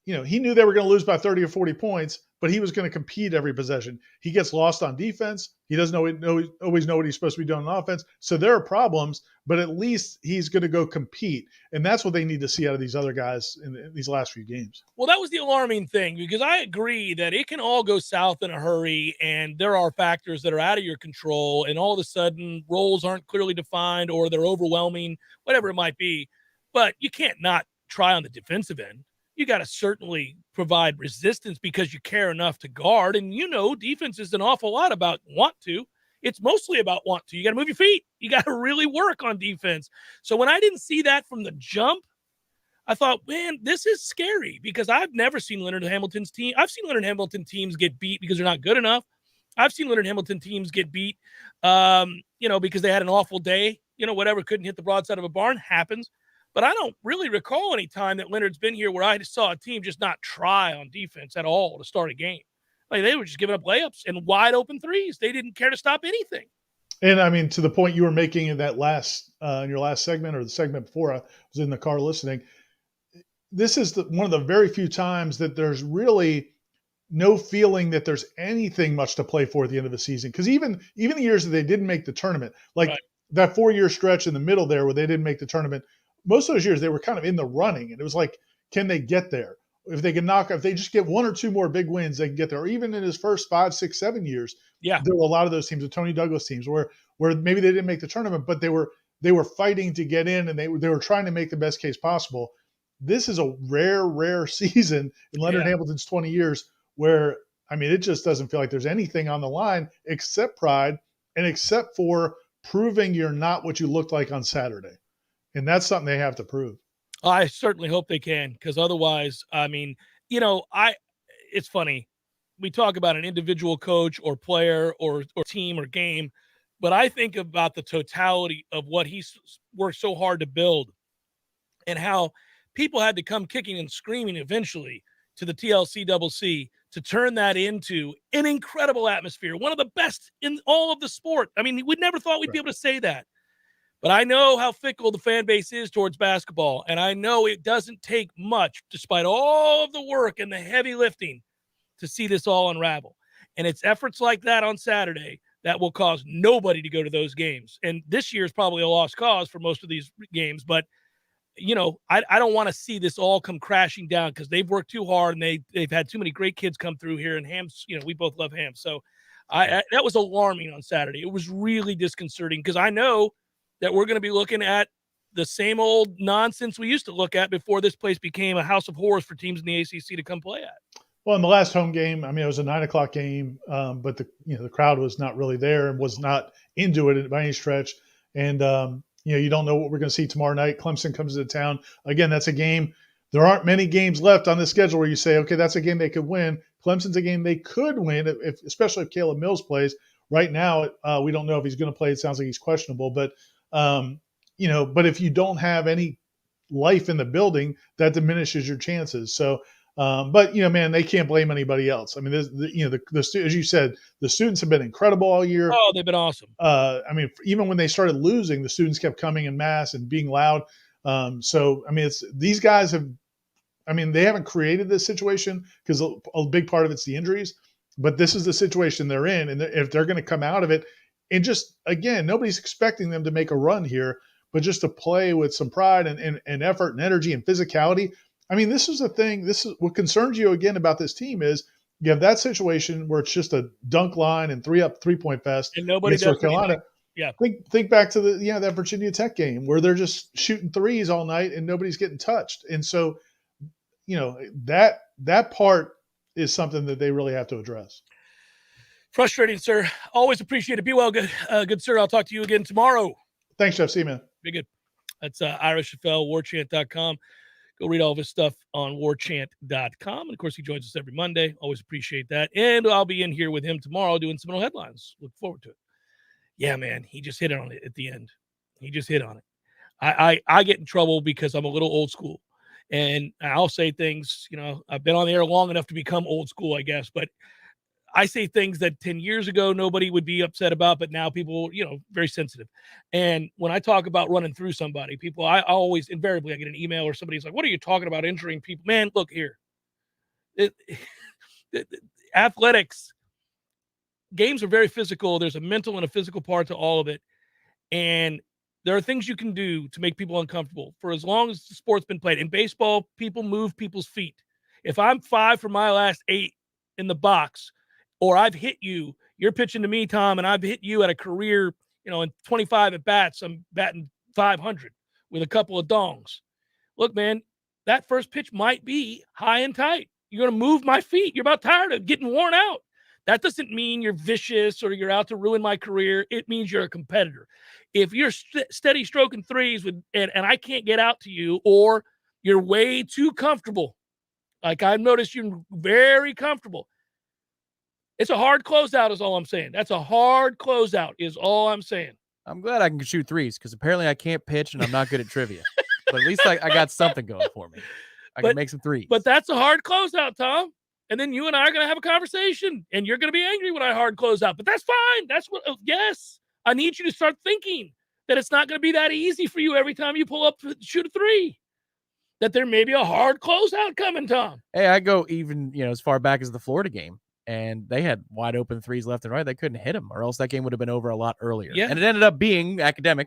he knew they were going to lose by 30 or 40 points, but he was going to compete every possession. He gets lost on defense. He doesn't always know what he's supposed to be doing on offense. So there are problems, but at least he's going to go compete. And that's what they need to see out of these other guys in these last few games. Well, that was the alarming thing because I agree that it can all go south in a hurry and there are factors that are out of your control and all of a sudden roles aren't clearly defined or they're overwhelming, whatever it might be. But you can't not try on the defensive end. You got to certainly provide resistance because you care enough to guard. And, defense is an awful lot about want to. It's mostly about want to. You got to move your feet. You got to really work on defense. So when I didn't see that from the jump, I thought, man, this is scary because I've never seen Leonard Hamilton's team. I've seen Leonard Hamilton teams get beat because they're not good enough. I've seen Leonard Hamilton teams get beat, because they had an awful day, whatever, couldn't hit the broadside of a barn, happens. But I don't really recall any time that Leonard's been here where I just saw a team just not try on defense at all to start a game. Like they were just giving up layups and wide open threes. They didn't care to stop anything. And I mean, to the point you were making in that in your last segment or the segment before, I was in the car listening. This is one of the very few times that there's really no feeling that there's anything much to play for at the end of the season. Because even the years that they didn't make the tournament, like that 4-year stretch in the middle there where they didn't make the tournament, most of those years they were kind of in the running, and it was like, can they get there? If they just get one or two more big wins, they can get there. Or even in his first 5, 6, 7 years, there were a lot of those teams, the Tony Douglas teams, where maybe they didn't make the tournament, but they were fighting to get in, and they were trying to make the best case possible. This is a rare season in Leonard Hamilton's 20 years where, I mean, it just doesn't feel like there's anything on the line except pride and except for proving you're not what you looked like on Saturday. And that's something they have to prove. I certainly hope they can, because otherwise, I mean, it's funny. We talk about an individual coach or player or team or game, but I think about the totality of what he's worked so hard to build and how people had to come kicking and screaming eventually to the TLC to turn that into an incredible atmosphere, one of the best in all of the sport. I mean, we'd never thought we'd be able to say that. But I know how fickle the fan base is towards basketball, and I know it doesn't take much, despite all of the work and the heavy lifting, to see this all unravel. And it's efforts like that on Saturday that will cause nobody to go to those games. And this year is probably a lost cause for most of these games, but I don't want to see this all come crashing down because they've worked too hard and they've had too many great kids come through here. And Ham's, we both love Ham. So that was alarming on Saturday. It was really disconcerting because I know that we're going to be looking at the same old nonsense we used to look at before this place became a house of horrors for teams in the ACC to come play at. Well, in the last home game, I mean, it was a 9:00 game, but the crowd was not really there and was not into it by any stretch. And you don't know what we're going to see tomorrow night. Clemson comes into town again. That's a game there aren't many games left on the schedule where you say, okay, that's a game they could win. Clemson's a game they could win, especially if Caleb Mills plays. Right now, we don't know if he's going to play. It sounds like he's questionable. But, but if you don't have any life in the building, that diminishes your chances. So, man, they can't blame anybody else. I mean, as you said, the students have been incredible all year. Oh, they've been awesome. Even when they started losing, the students kept coming in mass and being loud. These guys have, they haven't created this situation because a big part of it's the injuries, but this is the situation they're in. And if they're going to come out of it and just, again, nobody's expecting them to make a run here, but just to play with some pride and effort and energy and physicality. This is the thing. This is what concerns you again about this team is you have that situation where it's just a dunk line and 3-point fest. And nobody does North Carolina. anything. Yeah. Think back to that Virginia Tech game where they're just shooting threes all night and nobody's getting touched. And so, that part is something that they really have to address. Frustrating, sir. Always appreciate it. Be well, good sir. I'll talk to you again tomorrow. Thanks, Jeff. See you, man. Be good. That's Ira Schoffel, warchant.com. Go read all of his stuff on warchant.com. And, of course, he joins us every Monday. Always appreciate that. And I'll be in here with him tomorrow doing Seminole headlines. Look forward to it. Yeah, man, he just hit on it at the end. He just hit on it. I get in trouble because I'm a little old school. And I'll say things, I've been on the air long enough to become old school, I guess. But I say things that 10 years ago nobody would be upset about, but now people, very sensitive. And when I talk about running through somebody, people, I always invariably I get an email or somebody's like, what are you talking about injuring people? Man, look here. Athletics, games are very physical. There's a mental and a physical part to all of it. And there are things you can do to make people uncomfortable for as long as the sport's been played. In baseball, people move people's feet. If I'm 5 for my last 8 in the box, or I've hit you, you're pitching to me, Tom, and I've hit you at a career, in 25 at bats, I'm batting 500 with a couple of dongs. Look, man, that first pitch might be high and tight. You're going to move my feet. You're about tired of getting worn out. That doesn't mean you're vicious or you're out to ruin my career. It means you're a competitor. If you're steady stroking threes and I can't get out to you, or you're way too comfortable, like I've noticed you're very comfortable, it's a hard closeout is all I'm saying. That's a hard closeout is all I'm saying. I'm glad I can shoot threes because apparently I can't pitch and I'm not good at trivia. But at least I got something going for me. I can make some threes. But that's a hard closeout, Tom. And then you and I are going to have a conversation, and you're going to be angry when I hard close out. But that's fine. That's what, yes. I need you to start thinking that it's not going to be that easy for you every time you pull up to shoot a three. That there may be a hard closeout coming, Tom. Hey, I go even, as far back as the Florida game, and they had wide open threes left and right. They couldn't hit them, or else that game would have been over a lot earlier. Yeah. And it ended up being academic,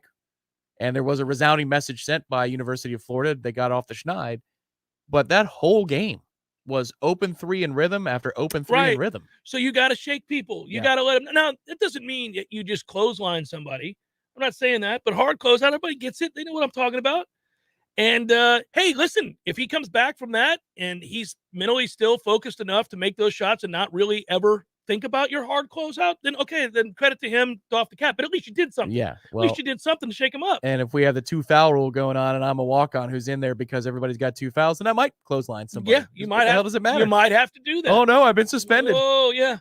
and there was a resounding message sent by University of Florida. They got off the schneid, but that whole game was open three in rhythm after open three in rhythm. So you got to shake people. You got to let them. Now, it doesn't mean that you just clothesline somebody. I'm not saying that, but hard closeout, everybody gets it. They know what I'm talking about. And, hey, listen, if he comes back from that and he's mentally still focused enough to make those shots and not really ever think about your hard closeout, then okay, then credit to him, off the cap. But at least you did something. Yeah. Well, at least you did something to shake him up. And if we have the 2-foul rule going on and I'm a walk-on who's in there because everybody's got 2 fouls, then I might clothesline somebody. Yeah, you might what the have. hell does it matter? You might have to do that. Oh, no, I've been suspended. Oh, yeah.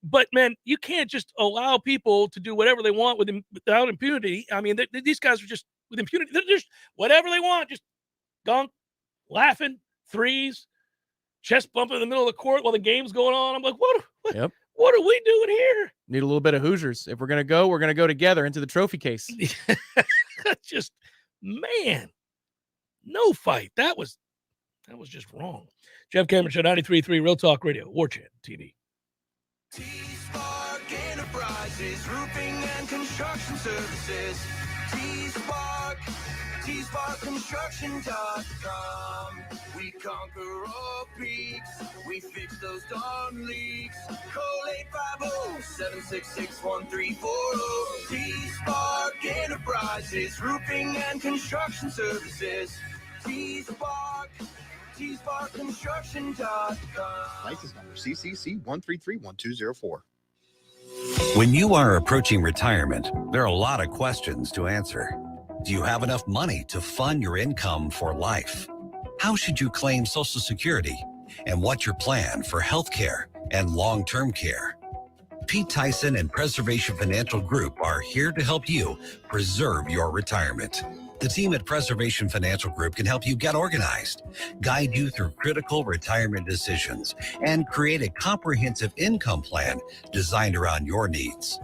But, man, you can't just allow people to do whatever they want without impunity. I mean, these guys are just with impunity. They're just whatever they want, just dunk, laughing, threes, chest bumping in the middle of the court while the game's going on. I'm like, what are we doing here? Need a little bit of Hoosiers. If we're going to go together into the trophy case. Just, man, no fight. That was just wrong. Jeff Cameron Show, 93.3 Real Talk Radio, Warchant TV. T-Spark Enterprises, roofing and construction services. T-Spark Construction.com. We conquer all peaks. We fix those darn leaks. Call 850-766-1340. T-Spark Enterprises, roofing and construction services. T-Spark Construction.com. License number CCC 1331204. When you are approaching retirement, there are a lot of questions to answer. Do you have enough money to fund your income for life? How should you claim Social Security? And what's your plan for health care and long-term care? Pete Tyson and Preservation Financial Group are here to help you preserve your retirement. The team at Preservation Financial Group can help you get organized, guide you through critical retirement decisions, and create a comprehensive income plan designed around your needs.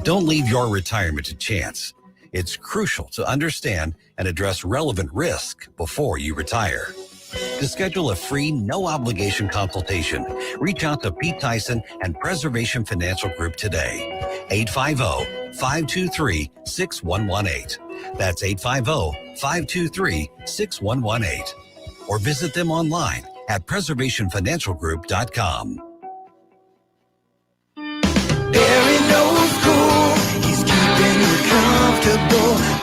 Don't leave your retirement to chance. It's crucial to understand and address relevant risk before you retire. To schedule a free, no-obligation consultation, reach out to Pete Tyson and Preservation Financial Group today. 850-523-6118. That's 850-523-6118. Or visit them online at preservationfinancialgroup.com.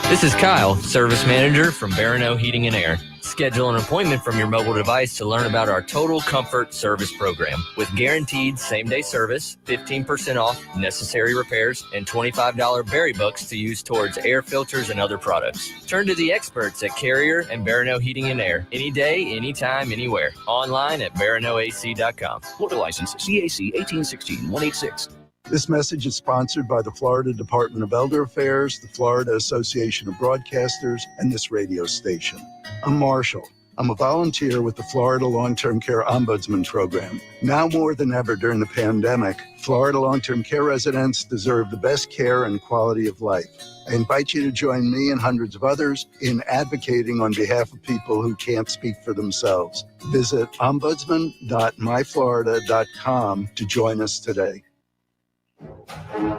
This is Kyle, Service Manager from Barano Heating and Air. Schedule an appointment from your mobile device to learn about our Total Comfort Service Program. With guaranteed same-day service, 15% off necessary repairs, and $25 berry books to use towards air filters and other products. Turn to the experts at Carrier and Barano Heating and Air. Any day, anytime, anywhere. Online at baranoac.com. Florida license CAC 1816-186. This message is sponsored by the Florida Department of Elder Affairs, the Florida Association of Broadcasters, and this radio station. I'm Marshall. I'm a volunteer with the Florida Long-Term Care Ombudsman Program. Now more than ever during the pandemic, Florida long-term care residents deserve the best care and quality of life. I invite you to join me and hundreds of others in advocating on behalf of people who can't speak for themselves. Visit ombudsman.myflorida.com to join us today.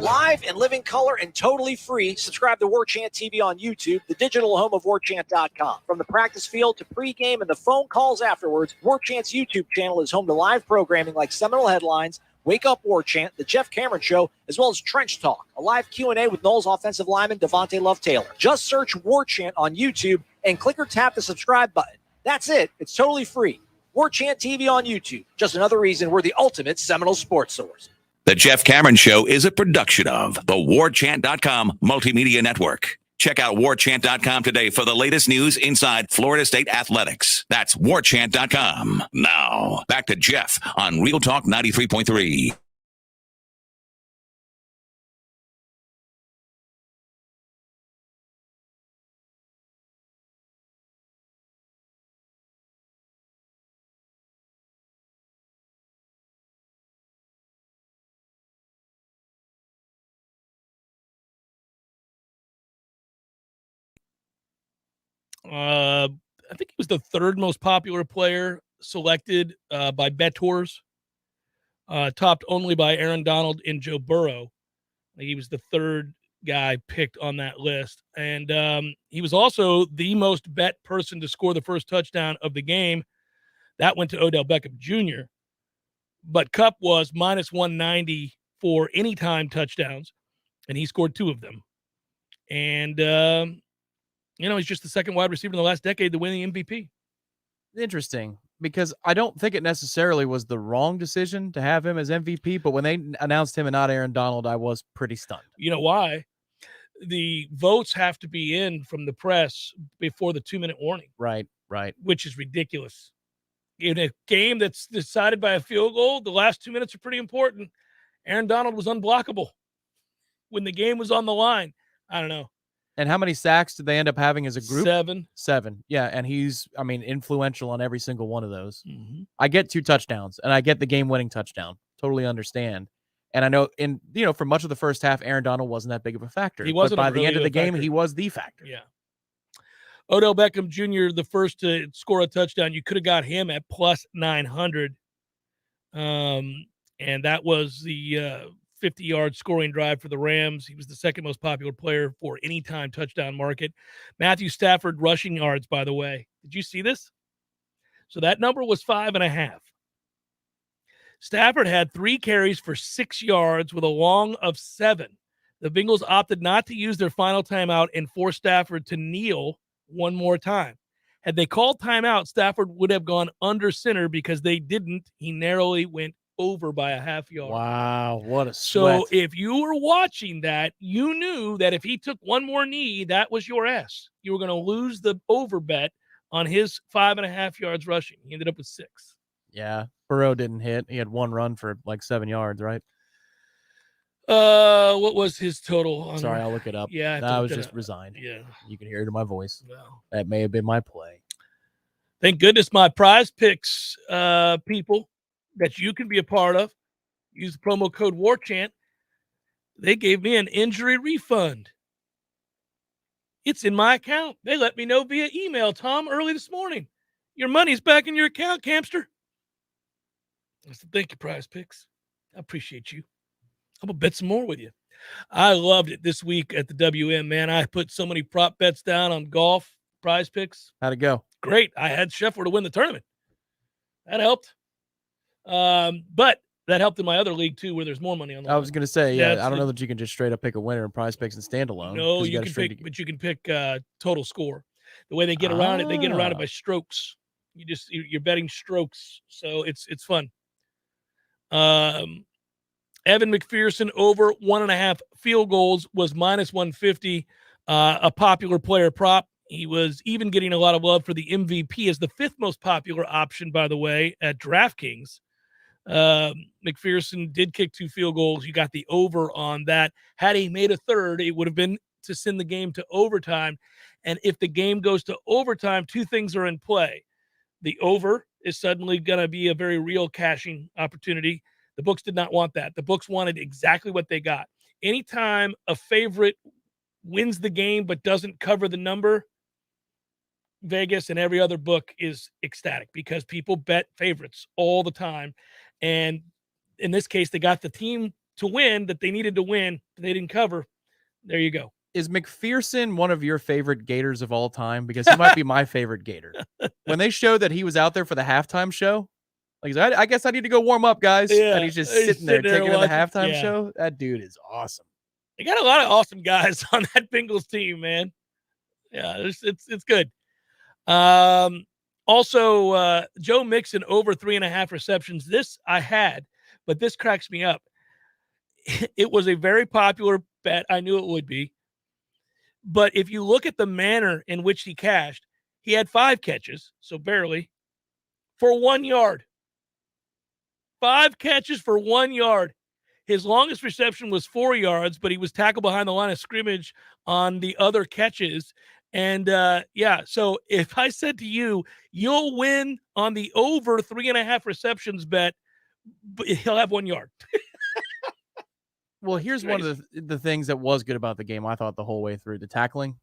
Live and living color and totally free. Subscribe to Warchant TV on YouTube, the digital home of Warchant.com. From the practice field to pregame and the phone calls afterwards, Warchant's YouTube channel is home to live programming like Seminole Headlines, Wake Up Warchant, The Jeff Cameron Show, as well as Trench Talk, a live Q&A with Noles offensive lineman Devontae Love-Taylor. Just search Warchant on YouTube and click or tap the subscribe button. That's it. It's totally free. Warchant TV on YouTube. Just another reason we're the ultimate Seminole sports source. The Jeff Cameron Show is a production of the Warchant.com Multimedia Network. Check out Warchant.com today for the latest news inside Florida State athletics. That's Warchant.com. Now, back to Jeff on Real Talk 93.3. I think he was the third most popular player selected by bettors, topped only by Aaron Donald and Joe Burrow. He was the third guy picked on that list. And he was also the most bet person to score the first touchdown of the game. That went to Odell Beckham Jr. But Kupp was minus 190 for anytime touchdowns, and he scored 2 of them. And, he's just the second wide receiver in the last decade to win the MVP. Interesting, because I don't think it necessarily was the wrong decision to have him as MVP, but when they announced him and not Aaron Donald, I was pretty stunned. You know why? The votes have to be in from the press before the 2-minute warning. Right. Which is ridiculous. In a game that's decided by a field goal, the last 2 minutes are pretty important. Aaron Donald was unblockable when the game was on the line. I don't know. And how many sacks did they end up having as a group? 7. Yeah, and he's, influential on every single one of those. Mm-hmm. I get 2 touchdowns, and I get the game-winning touchdown. Totally understand. And I know, for much of the first half, Aaron Donald wasn't that big of a factor. He wasn't. But by really the end of the game, factor. he was the factor. Yeah. Odell Beckham Jr., the first to score a touchdown, you could have got him at plus 900. And that was the 50-yard scoring drive for the Rams. He was the second most popular player for anytime touchdown market. Matthew Stafford rushing yards, by the way. Did you see this? So that number was 5.5. Stafford had 3 carries for 6 yards with a long of 7. The Bengals opted not to use their final timeout and forced Stafford to kneel one more time. Had they called timeout, Stafford would have gone under center. Because they didn't. He narrowly went over by a half yard. Wow, what a sweat. So if you were watching that, you knew that if he took one more knee, that was your ass. You were going to lose the over bet on his 5.5 yards rushing. He ended up with 6. Yeah. Burrow didn't hit. He had 1 run for like 7 yards, right? What was his total? Sorry, I'll look it up. Yeah, I was just resigned. Yeah. You can hear it in my voice. Well, that may have been my play. Thank goodness my Prize Picks people that you can be a part of. Use the promo code Warchant. They gave me an injury refund. It's in my account. They let me know via email, Tom, early this morning. Your money's back in your account, Campster. I said, thank you, Prize Picks. I appreciate you. I'm going to bet some more with you. I loved it this week at the WM, man. I put so many prop bets down on golf, Prize Picks. How'd it go? Great. I had Scheffler to win the tournament. That helped. But that helped in my other league, too, where there's more money on the line. I was going to say, I don't know that you can just straight up pick a winner in Prize Picks and standalone. No, you can pick, but you can pick total score. The way they get around it, they get around it by strokes. You're betting strokes, so it's fun. Evan McPherson over 1.5 field goals was -150. A popular player prop. He was even getting a lot of love for the MVP as the 5th most popular option, by the way, at DraftKings. McPherson did kick 2 field goals. You got the over on that. Had he made a third, it would have been to send the game to overtime. And if the game goes to overtime, 2 things are in play. The over is suddenly going to be a very real cashing opportunity. The books did not want that. The books wanted exactly what they got. Anytime a favorite wins the game but doesn't cover the number, Vegas and every other book is ecstatic because people bet favorites all the time. And in this case, they got the team to win that they needed to win. They didn't cover. There you go. Is McPherson one of your favorite Gators of all time? Because he might be my favorite Gator. When they showed that he was out there for the halftime show, like, I guess I need to go warm up, guys. Yeah, and he's just sitting there taking in the halftime show. That dude is awesome. They got a lot of awesome guys on that Bengals team, man. Yeah, it's good. Also, Joe Mixon over 3.5 receptions. This I had, but this cracks me up. It was a very popular bet. I knew it would be. But if you look at the manner in which he cashed, he had 5 catches, so barely, for 1 yard. 5 catches for 1 yard. His longest reception was 4 yards, but he was tackled behind the line of scrimmage on the other catches. And, so if I said to you, you'll win on the over 3.5 receptions bet, but he'll have 1 yard. Well, here's one of the things that was good about the game, I thought, the whole way through. The tackling,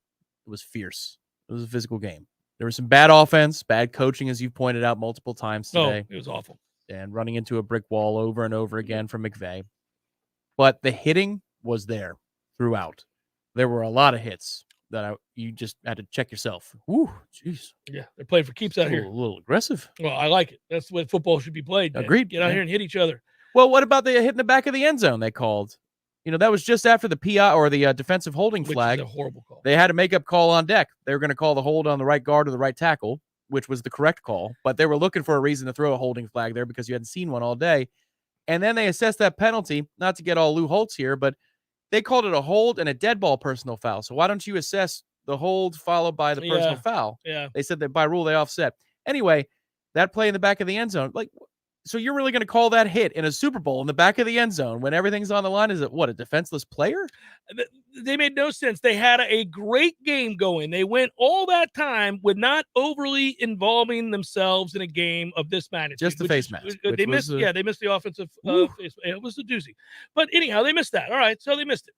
it was fierce. It was a physical game. There was some bad offense, bad coaching, as you've pointed out multiple times today. It was awful. And running into a brick wall over and over again from McVay. But the hitting was there throughout. There were a lot of hits that you just had to check yourself. Ooh, jeez. Yeah, they're playing for keeps out here. A little aggressive. Well, I like it. That's the way football should be played. Man. Agreed. Get out here and hit each other. Well, what about the hit in the back of the end zone they called? That was just after the PI or the defensive holding flag. Which is a horrible call. They had a makeup call on deck. They were going to call the hold on the right guard or the right tackle, which was the correct call. But they were looking for a reason to throw a holding flag there because you hadn't seen one all day. And then they assessed that penalty, not to get all Lou Holtz here, but they called it a hold and a dead ball personal foul. So why don't you assess the hold followed by the personal foul? Yeah. They said that by rule they offset. Anyway, that play in the back of the end zone, so you're really going to call that hit in a Super Bowl in the back of the end zone when everything's on the line? Is it a defenseless player? They made no sense. They had a great game going. They went all that time with not overly involving themselves in a game of this magnitude. Just the face mask. They missed the offensive face. It was a doozy. But anyhow, they missed that. All right, so they missed it.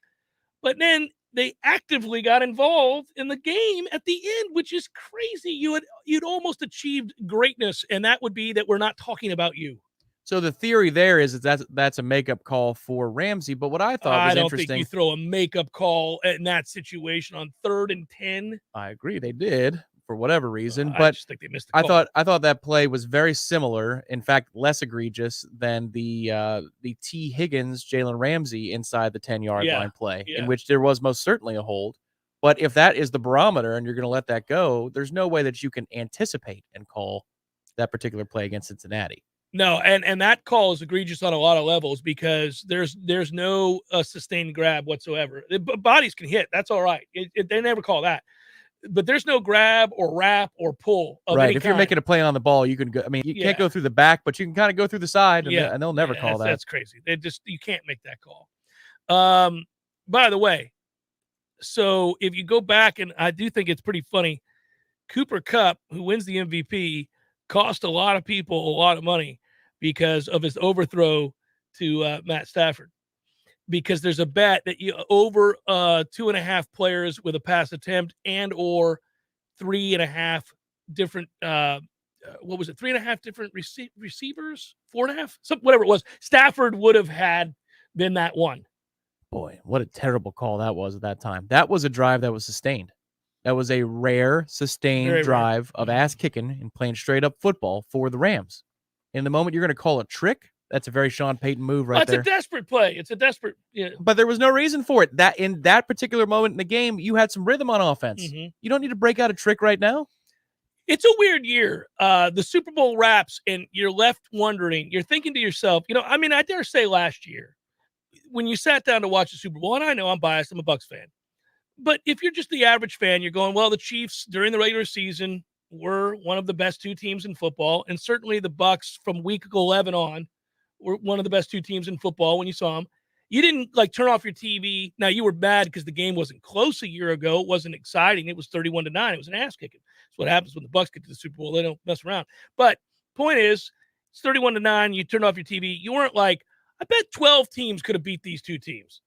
But then they actively got involved in the game at the end, which is crazy. You'd almost achieved greatness, and that would be that we're not talking about you. So the theory there is that's a makeup call for Ramsey. But what I thought was interesting. I don't think you throw a makeup call in that situation on 3rd and 10. I agree, they did for whatever reason. I But just think they missed the call. I thought that play was very similar, in fact, less egregious than the T. Higgins, Jalen Ramsey inside the 10-yard line play, in which there was most certainly a hold. But if that is the barometer and you're going to let that go, there's no way that you can anticipate and call that particular play against Cincinnati. No, and that call is egregious on a lot of levels because there's no sustained grab whatsoever. Bodies can hit. That's all right. They never call that. but there's no grab or wrap or pull of right. any If kind. you're making a play on the ball, you can go. I mean, you can't go through the back, but you can kind of go through the side, and they'll never call that. That's crazy. You can't make that call. By the way, so if you go back, and I do think it's pretty funny, Cooper Kupp, who wins the MVP, cost a lot of people a lot of money because of his overthrow to Matt Stafford. Because there's a bet that you over 2.5 players with a pass attempt and or 3.5 different 3.5 different receivers, 4.5, whatever it was. Stafford would have been that one. Boy, what a terrible call that was at that time. That was a drive that was sustained. That was a rare, sustained drive of ass kicking and playing straight up football for the Rams. In the moment you're going to call a trick, that's a very Sean Payton move right there. It's a desperate play. It's a desperate. Yeah. But there was no reason for it. That in that particular moment in the game, you had some rhythm on offense. Mm-hmm. You don't need to break out a trick right now. It's a weird year. The Super Bowl wraps, and you're left wondering. You're thinking to yourself, I dare say last year, when you sat down to watch the Super Bowl, and I know I'm biased, I'm a Bucs fan, but if you're just the average fan, you're going, well, the Chiefs during the regular season were one of the best two teams in football, and certainly the Bucs from week 11 on were one of the best two teams in football when you saw them. You didn't turn off your TV. Now you were mad because the game wasn't close a year ago. It wasn't exciting. It was 31-9. It was an ass kicking. That's what happens when the Bucs get to the Super Bowl. They don't mess around. But point is, it's 31-9. You turned off your TV. You weren't like, I bet 12 teams could have beat these two teams.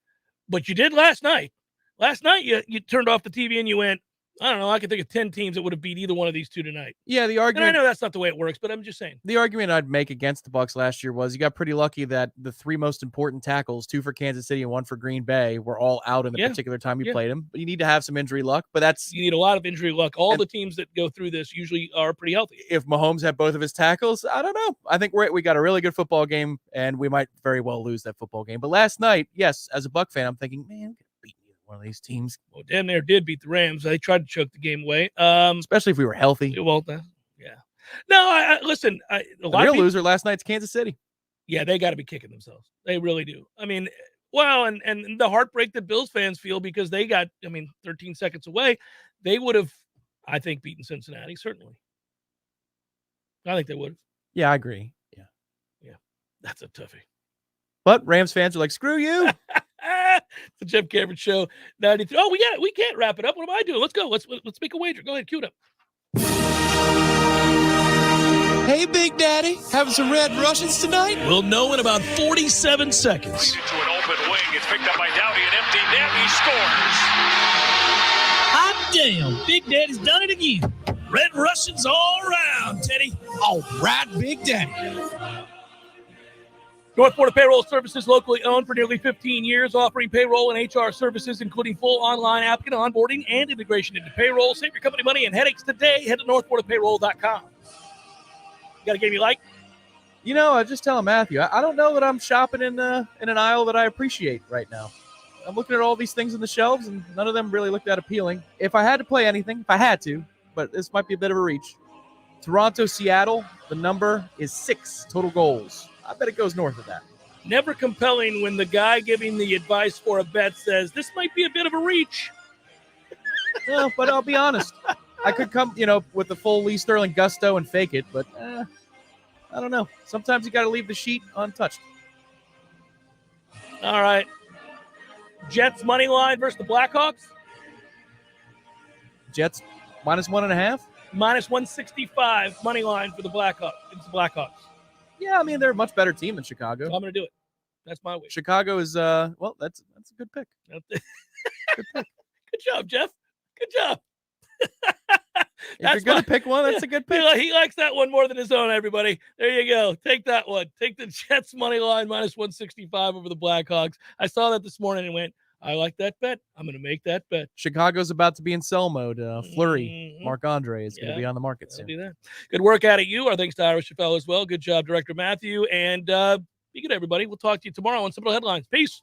But you did last night. Last night you turned off the TV and you went, I don't know, I could think of 10 teams that would have beat either one of these two tonight. Yeah, the argument. And I know that's not the way it works, but I'm just saying. The argument I'd make against the Bucs last year was you got pretty lucky that the three most important tackles, 2 for Kansas City and 1 for Green Bay, were all out in the particular time you played them. But you need to have some injury luck. But you need a lot of injury luck. All the teams that go through this usually are pretty healthy. If Mahomes had both of his tackles, I don't know. I think we got a really good football game, and we might very well lose that football game. But last night, yes, as a Buc fan, I'm thinking, man, one of these teams. Well, damn near did beat the Rams. They tried to choke the game away. Especially if we were healthy. Well, yeah. No, listen. The real loser last night's Kansas City. Yeah, they got to be kicking themselves. They really do. I mean, well, and the heartbreak that Bills fans feel because they got, 13 seconds away. They would have, I think, beaten Cincinnati, certainly. I think they would have. Yeah, I agree. Yeah. That's a toughie. But Rams fans are like, screw you. It's the Jeff Cameron Show, 93. Oh, we can't wrap it up. What am I doing? Let's go. Let's make a wager. Go ahead, cue it up. Hey, Big Daddy, having some Red Russians tonight? We'll know in about 47 seconds. Into an open wing. It's picked up by Dowdy, an empty net. He scores. Hot damn, Big Daddy's done it again. Red Russians all around, Teddy. All right, Big Daddy. North Florida Payroll Services, locally owned for nearly 15 years, offering payroll and HR services, including full online applicant onboarding and integration into payroll. Save your company money and headaches today. Head to northfloridapayroll.com. You got a game you like? I was just telling Matthew, I don't know that I'm shopping in an aisle that I appreciate right now. I'm looking at all these things on the shelves, and none of them really look that appealing. If I had to play anything, if I had to, but this might be a bit of a reach. Toronto, Seattle, the number is 6 total goals. I bet it goes north of that. Never compelling when the guy giving the advice for a bet says, this might be a bit of a reach. No, but I'll be honest. I could come, with the full Lee Sterling gusto and fake it, but I don't know. Sometimes you got to leave the sheet untouched. All right. Jets money line versus the Blackhawks. Jets -1.5. -165 money line for the Blackhawks. It's the Blackhawks. Yeah, they're a much better team than Chicago. So I'm going to do it. That's my way. Chicago is, that's a good pick. Good pick. Good job, Jeff. Good job. If you're going to pick one, that's a good pick. He likes that one more than his own, everybody. There you go. Take that one. Take the Jets money line -165 over the Blackhawks. I saw that this morning and went, I like that bet. I'm going to make that bet. Chicago's about to be in sell mode. Fleury, Marc-Andre is going to be on the market soon. Do that. Good work out of you. Our thanks to Ira Schoffel as well. Good job, Director Matthew. And be good, everybody. We'll talk to you tomorrow on some of the headlines. Peace.